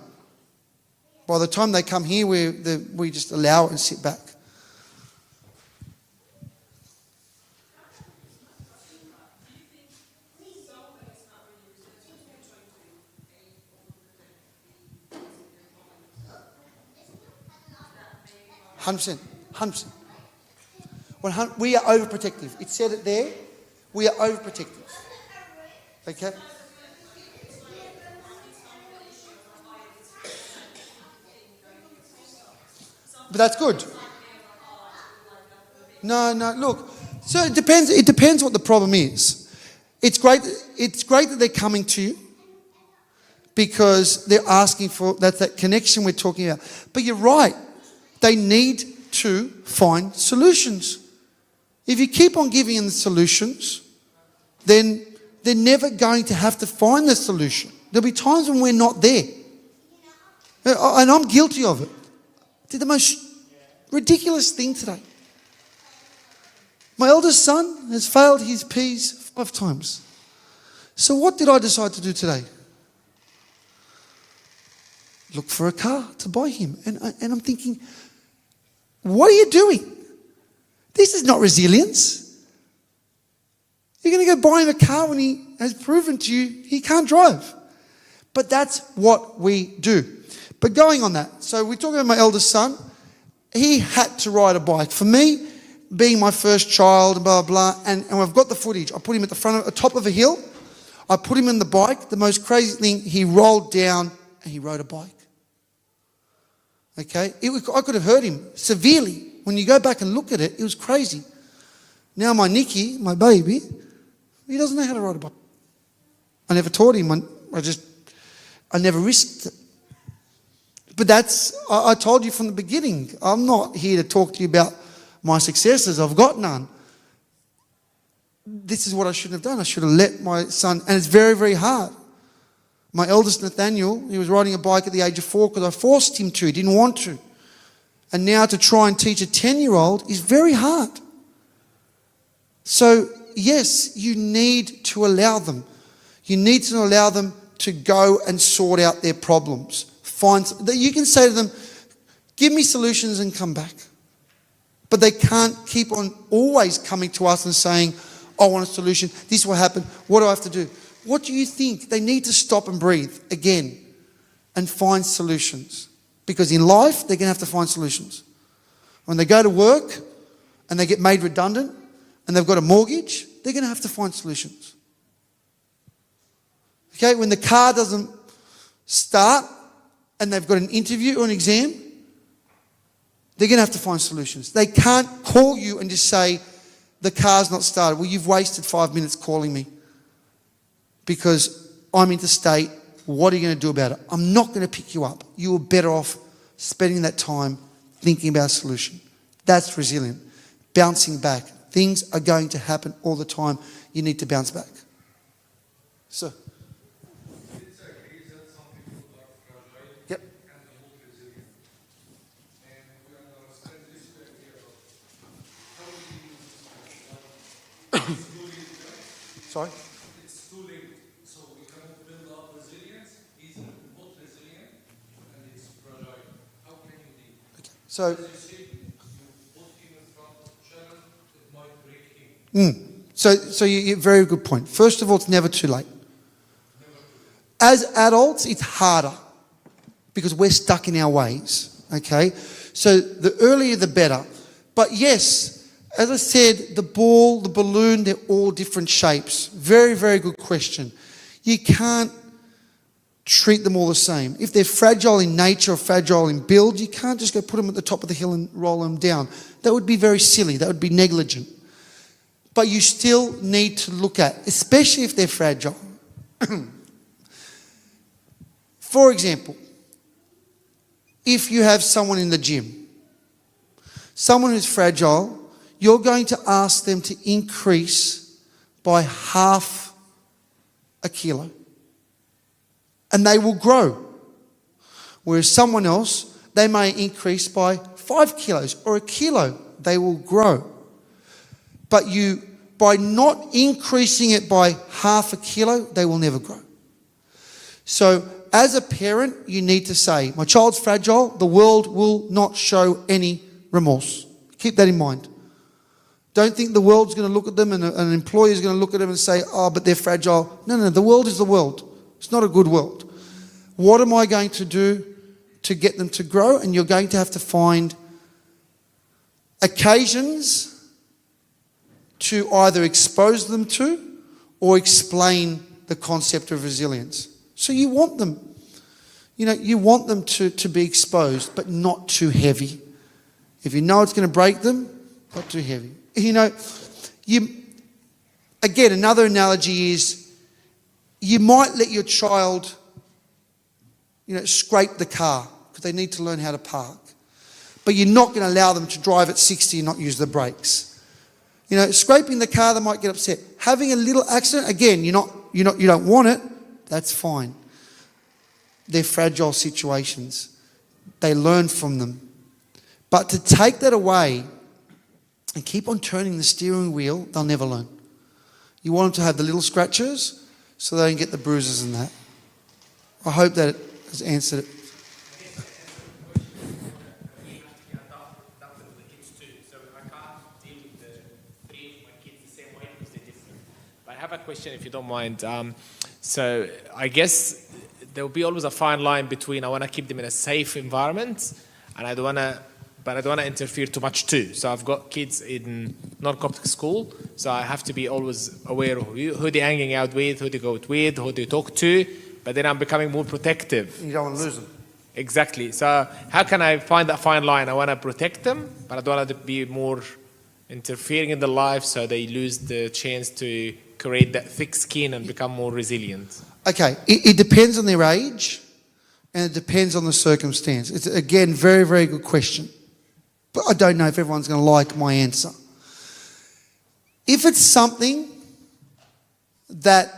By the time they come here, we just allow it and sit back. 100%. We are overprotective. It said it there. We are overprotective. Okay? But that's good. No. Look, so it depends. It depends what the problem is. It's great that they're coming to you because they're asking for that connection we're talking about. But you're right. They need to find solutions. If you keep on giving them the solutions, then they're never going to have to find the solution. There'll be times when we're not there. And I'm guilty of it. I did the most ridiculous thing today. My eldest son has failed his P's 5 times. So what did I decide to do today? Look for a car to buy him. And I'm thinking, what are you doing? This is not resilience. You're going to go buy him a car when he has proven to you he can't drive. But that's what we do. But going on that, so we're talking about my eldest son. He had to ride a bike. For me, being my first child, blah, blah, and I've got the footage. I put him at the top of a hill. I put him in the bike. The most crazy thing, he rolled down and he rode a bike. Okay? I could have hurt him severely. When you go back and look at it, it was crazy. Now my Nicky, my baby, he doesn't know how to ride a bike. I never taught him. I never risked it. But I told you from the beginning, I'm not here to talk to you about my successes. I've got none. This is what I shouldn't have done. I should have let my son, and it's very, very hard. My eldest Nathaniel, he was riding a bike at the age of 4 because I forced him to. He didn't want to. And now to try and teach a 10-year-old is very hard. So, yes, you need to allow them. You need to allow them to go and sort out their problems. You can say to them, give me solutions and come back. But they can't keep on always coming to us and saying, I want a solution. This will happen. What do I have to do? What do you think? They need to stop and breathe again and find solutions. Because in life, they're going to have to find solutions. When they go to work and they get made redundant and they've got a mortgage, they're going to have to find solutions. Okay, when the car doesn't start and they've got an interview or an exam, they're going to have to find solutions. They can't call you and just say, the car's not started. Well, you've wasted 5 minutes calling me because I'm interstate. What are you going to do about it? I'm not going to pick you up. You are better off spending that time thinking about a solution. That's resilient. Bouncing back. Things are going to happen all the time. You need to bounce back. So. It's agree that some people are fragile Yep. and not resilient. And we understand this idea of how do you use this? It's too late. Sorry? It's too late. So we cannot build up resilience. He's not resilient and it's fragile. How can you deal? So. As you say, you put him in front of challenge, it might break him. So you very good point. First of all, it's never too late. As adults, it's harder because we're stuck in our ways, okay? So the earlier the better. But yes, as I said, the ball, the balloon, they're all different shapes. Very, very good question. You can't treat them all the same. If they're fragile in nature or fragile in build, you can't just go put them at the top of the hill and roll them down. That would be very silly. That would be negligent. But you still need to look at, especially if they're fragile. For example, if you have someone in the gym, someone who's fragile, you're going to ask them to increase by half a kilo. And they will grow. Whereas someone else, they may increase by 5 kilos or a kilo. They will grow. But by not increasing it by half a kilo, they will never grow. So as a parent, you need to say, my child's fragile, the world will not show any remorse. Keep that in mind. Don't think the world's going to look at them and an employer is going to look at them and say, oh, but they're fragile. No, the world is the world. It's not a good world. What am I going to do to get them to grow? And you're going to have to find occasions to either expose them to or explain the concept of resilience. So you want them, you want them to be exposed, but not too heavy. If you know it's going to break them, not too heavy. Again, another analogy is you might let your child, scrape the car because they need to learn how to park. But you're not going to allow them to drive at 60 and not use the brakes. Scraping the car, they might get upset. Having a little accident, again, you don't want it. That's fine. They're fragile situations. They learn from them. But to take that away and keep on turning the steering wheel, they'll never learn. You want them to have the little scratches so they don't get the bruises and that. I hope that has answered it. I have a question, if you don't mind. So I guess there will be always a fine line between I want to keep them in a safe environment, and I don't want to interfere too much too. So I've got kids in non-Coptic school, so I have to be always aware of who they're hanging out with, who they go with, who they talk to. But then I'm becoming more protective. You don't want to lose them. Exactly. So how can I find that fine line? I want to protect them, but I don't want to be more interfering in their life so they lose the chance to create that thick skin and become more resilient. Okay, it depends on their age and it depends on the circumstance. It's, again, very, very good question. But I don't know if everyone's going to like my answer. If it's something that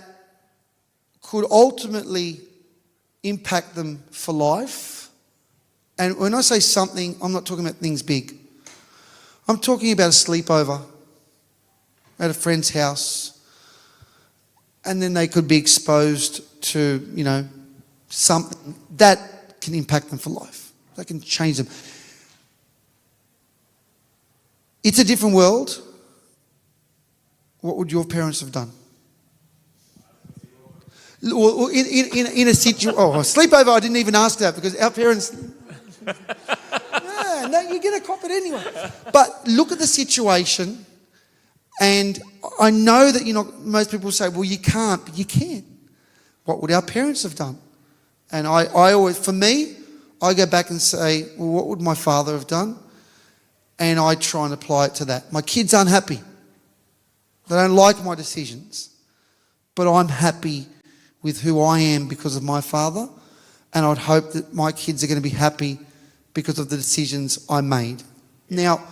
could ultimately impact them for life, and when I say something, I'm not talking about things big. I'm talking about a sleepover at a friend's house, and then they could be exposed to, something that can impact them for life. That can change them. It's a different world. What would your parents have done? In a situation, sleepover, I didn't even ask that because our parents, no, you're going to cop it anyway. But look at the situation, and I know that most people say, well, you can't, but you can. What would our parents have done? And I always, for me, I go back and say, well, what would my father have done? And I try and apply it to that. My kids aren't happy. They don't like my decisions. But I'm happy with who I am because of my father, and I'd hope that my kids are going to be happy because of the decisions I made. Now,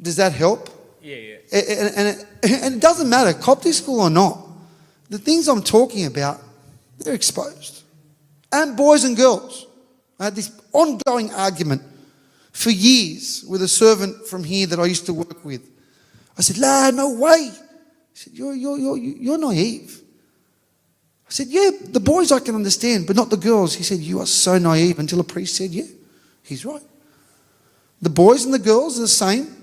does that help? Yeah. And it doesn't matter, Coptic school or not. The things I'm talking about, they're exposed. And boys and girls. I had this ongoing argument for years with a servant from here that I used to work with. I said, lad, no way. He said, you're naive. I said, yeah, the boys I can understand, but not the girls. He said, you are so naive, until a priest said, yeah, he's right. The boys and the girls are the same.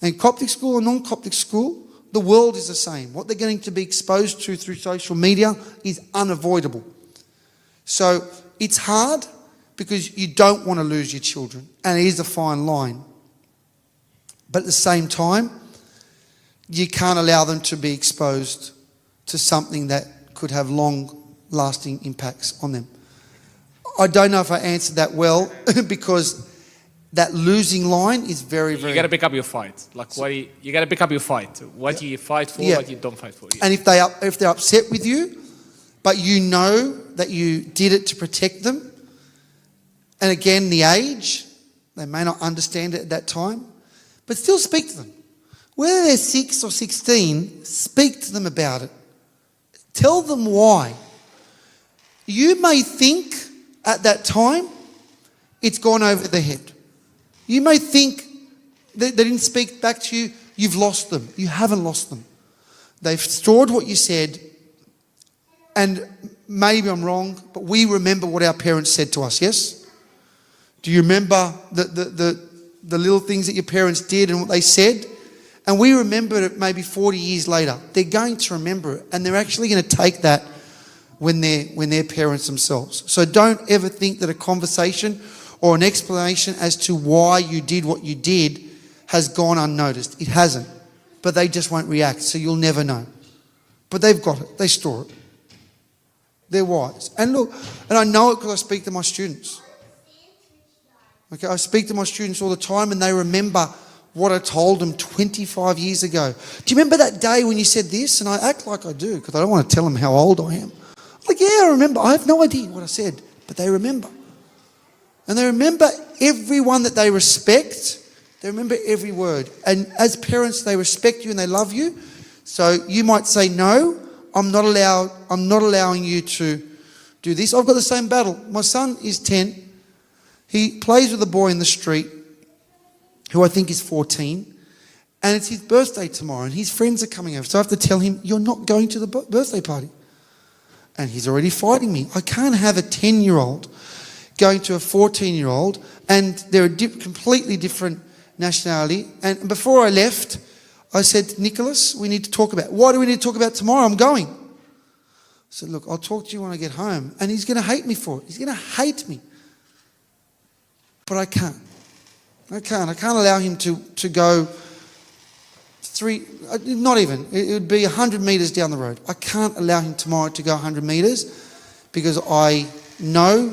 And Coptic school or non-Coptic school, the world is the same. What they're going to be exposed to through social media is unavoidable. So it's hard because you don't want to lose your children. And it is a fine line. But at the same time, you can't allow them to be exposed to something that could have long-lasting impacts on them. I don't know if I answered that well because that losing line is very, very... You got to pick up your fight. Like, you got to pick up your fight. What do you fight for, what you don't fight for. And if they're upset with you, but you know that you did it to protect them, and again, the age, they may not understand it at that time, but still speak to them. Whether they're 6 or 16, speak to them about it. Tell them why. You may think at that time it's gone over their head. You may think that they didn't speak back to you, you've lost them. You haven't lost them. They've stored what you said, and maybe I'm wrong, but we remember what our parents said to us, yes? Do you remember the little things that your parents did and what they said? And we remember it maybe 40 years later. They're going to remember it, and they're actually going to take that when they're parents themselves. So don't ever think that a conversation or an explanation as to why you did what you did has gone unnoticed. It hasn't. But they just won't react, so you'll never know. But they've got it. They store it. They're wise. And look, and I know it because I speak to my students. Okay, I speak to my students all the time, and they remember what I told them 25 years ago. Do you remember that day when you said this? And I act like I do because I don't want to tell them how old I am. I'm like, yeah, I remember. I have no idea what I said, but they remember. And they remember everyone that they respect. They remember every word. And as parents, they respect you and they love you. So you might say, no, I'm not allowing you to do this. I've got the same battle. My son is 10. He plays with a boy in the street who I think is 14. And it's his birthday tomorrow and his friends are coming over. So I have to tell him, you're not going to the birthday party. And he's already fighting me. I can't have a 10-year-old going to a 14-year-old, and they're a completely different nationality. And before I left, I said, Nicholas, we need to talk about, what do we need to talk about tomorrow? I'm going. I said, look, I'll talk to you when I get home. And he's going to hate me for it. He's going to hate me. But I can't. I can't allow him to go not even, it would be 100 metres down the road. I can't allow him tomorrow to go 100 metres because I know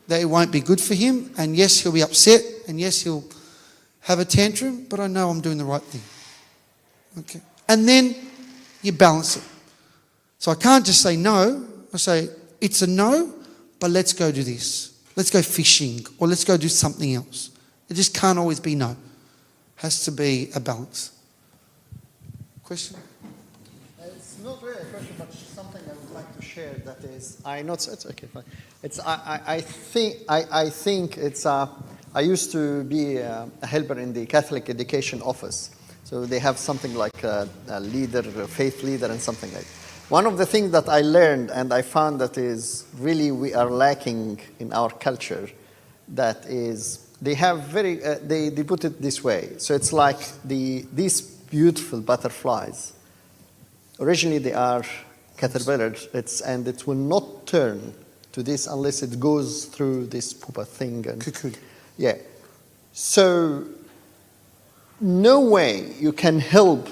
that it won't be good for him, and yes, he'll be upset, and yes, he'll have a tantrum, but I know I'm doing the right thing. Okay. And then you balance it. So I can't just say no. I say, it's a no, but let's go do this. Let's go fishing, or let's go do something else. It just can't always be no. It has to be a balance. Question? It's not really a question, but something I would like to share. That is, I know it's okay. Fine. It's I think it's I used to be a helper in the Catholic Education Office, so they have something like a leader, a faith leader, and something like that. One of the things that I learned and I found that is really we are lacking in our culture, that is they have very they put it this way. So it's like these beautiful butterflies. Originally, they are caterpillars, and it will not turn to this unless it goes through this pupa thing. And, cocoon. Yeah. So, no way you can help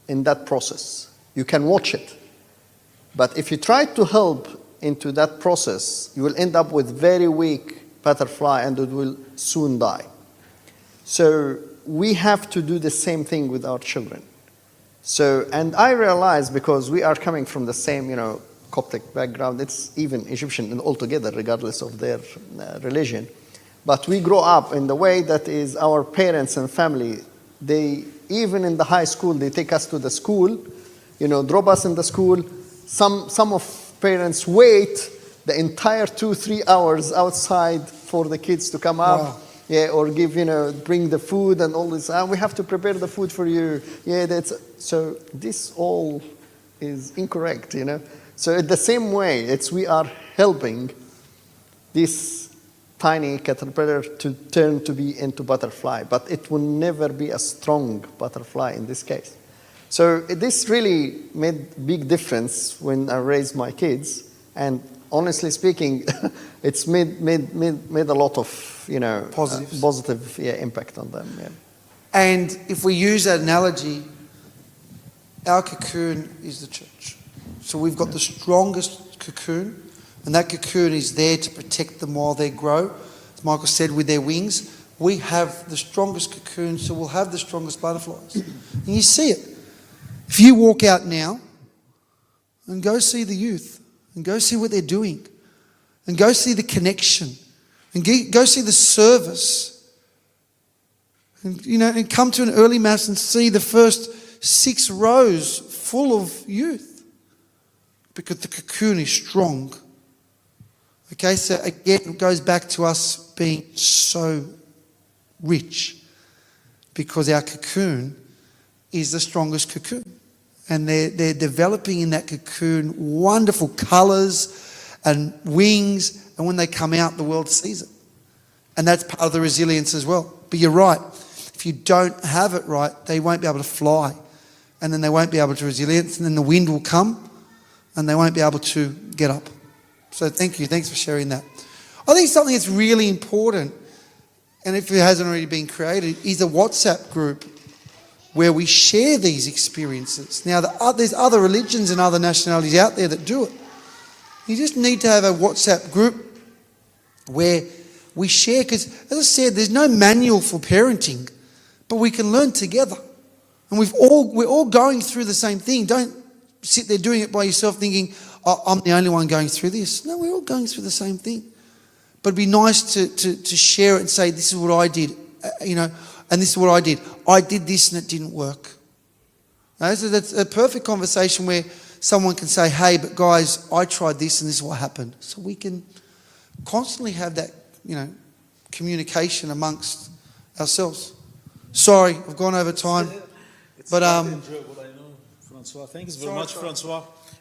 in that process. You can watch it. But if you try to help into that process, you will end up with very weak butterfly and it will soon die. So, we have to do the same thing with our children. So, and I realized, because we are coming from the same, Coptic background, it's even Egyptian altogether, regardless of their religion. But we grow up in the way that is our parents and family. They, even in the high school, they take us to the school, drop us in the school. Some of parents wait the entire 2-3 hours outside for the kids to come up. Wow. Yeah, or give, bring the food and all this. We have to prepare the food for you. Yeah, so this all is incorrect, So in the same way, we are helping this tiny caterpillar to turn to be into butterfly, but it will never be a strong butterfly in this case. So this really made big difference when I raised my kids, and honestly speaking, it's made a lot of positive impact on them. Yeah. And if we use that analogy, our cocoon is the church. So we've got the strongest cocoon, and that cocoon is there to protect them while they grow. As Michael said, with their wings, we have the strongest cocoon, so we'll have the strongest butterflies. And you see it. If you walk out now and go see the youth, and go see what they're doing, and go see the connection, and go see the service, and and come to an early mass and see the first 6 rows full of youth, because the cocoon is strong. Okay, so again, it goes back to us being so rich, because our cocoon is the strongest cocoon. And they're developing in that cocoon wonderful colours and wings, and when they come out, the world sees it. And that's part of the resilience as well. But you're right, if you don't have it right, they won't be able to fly, and then they won't be able to resilience, and then the wind will come, and they won't be able to get up. So thank you, thanks for sharing that. I think something that's really important, and if it hasn't already been created, is a WhatsApp group where we share these experiences. Now, there's other religions and other nationalities out there that do it. You just need to have a WhatsApp group where we share, because, as I said, there's no manual for parenting, but we can learn together. And we're all going through the same thing. Don't sit there doing it by yourself thinking, oh, I'm the only one going through this. No, we're all going through the same thing. But it'd be nice to share it and say, this is what I did, and this is what I did. I did this and it didn't work. So that's a perfect conversation where someone can say, hey, but guys, I tried this and this is what happened. So we can constantly have that, communication amongst ourselves. Sorry, I've gone over time. It's But, quite enjoyable, I know, Francois. Thanks very sorry, much, sorry. Francois.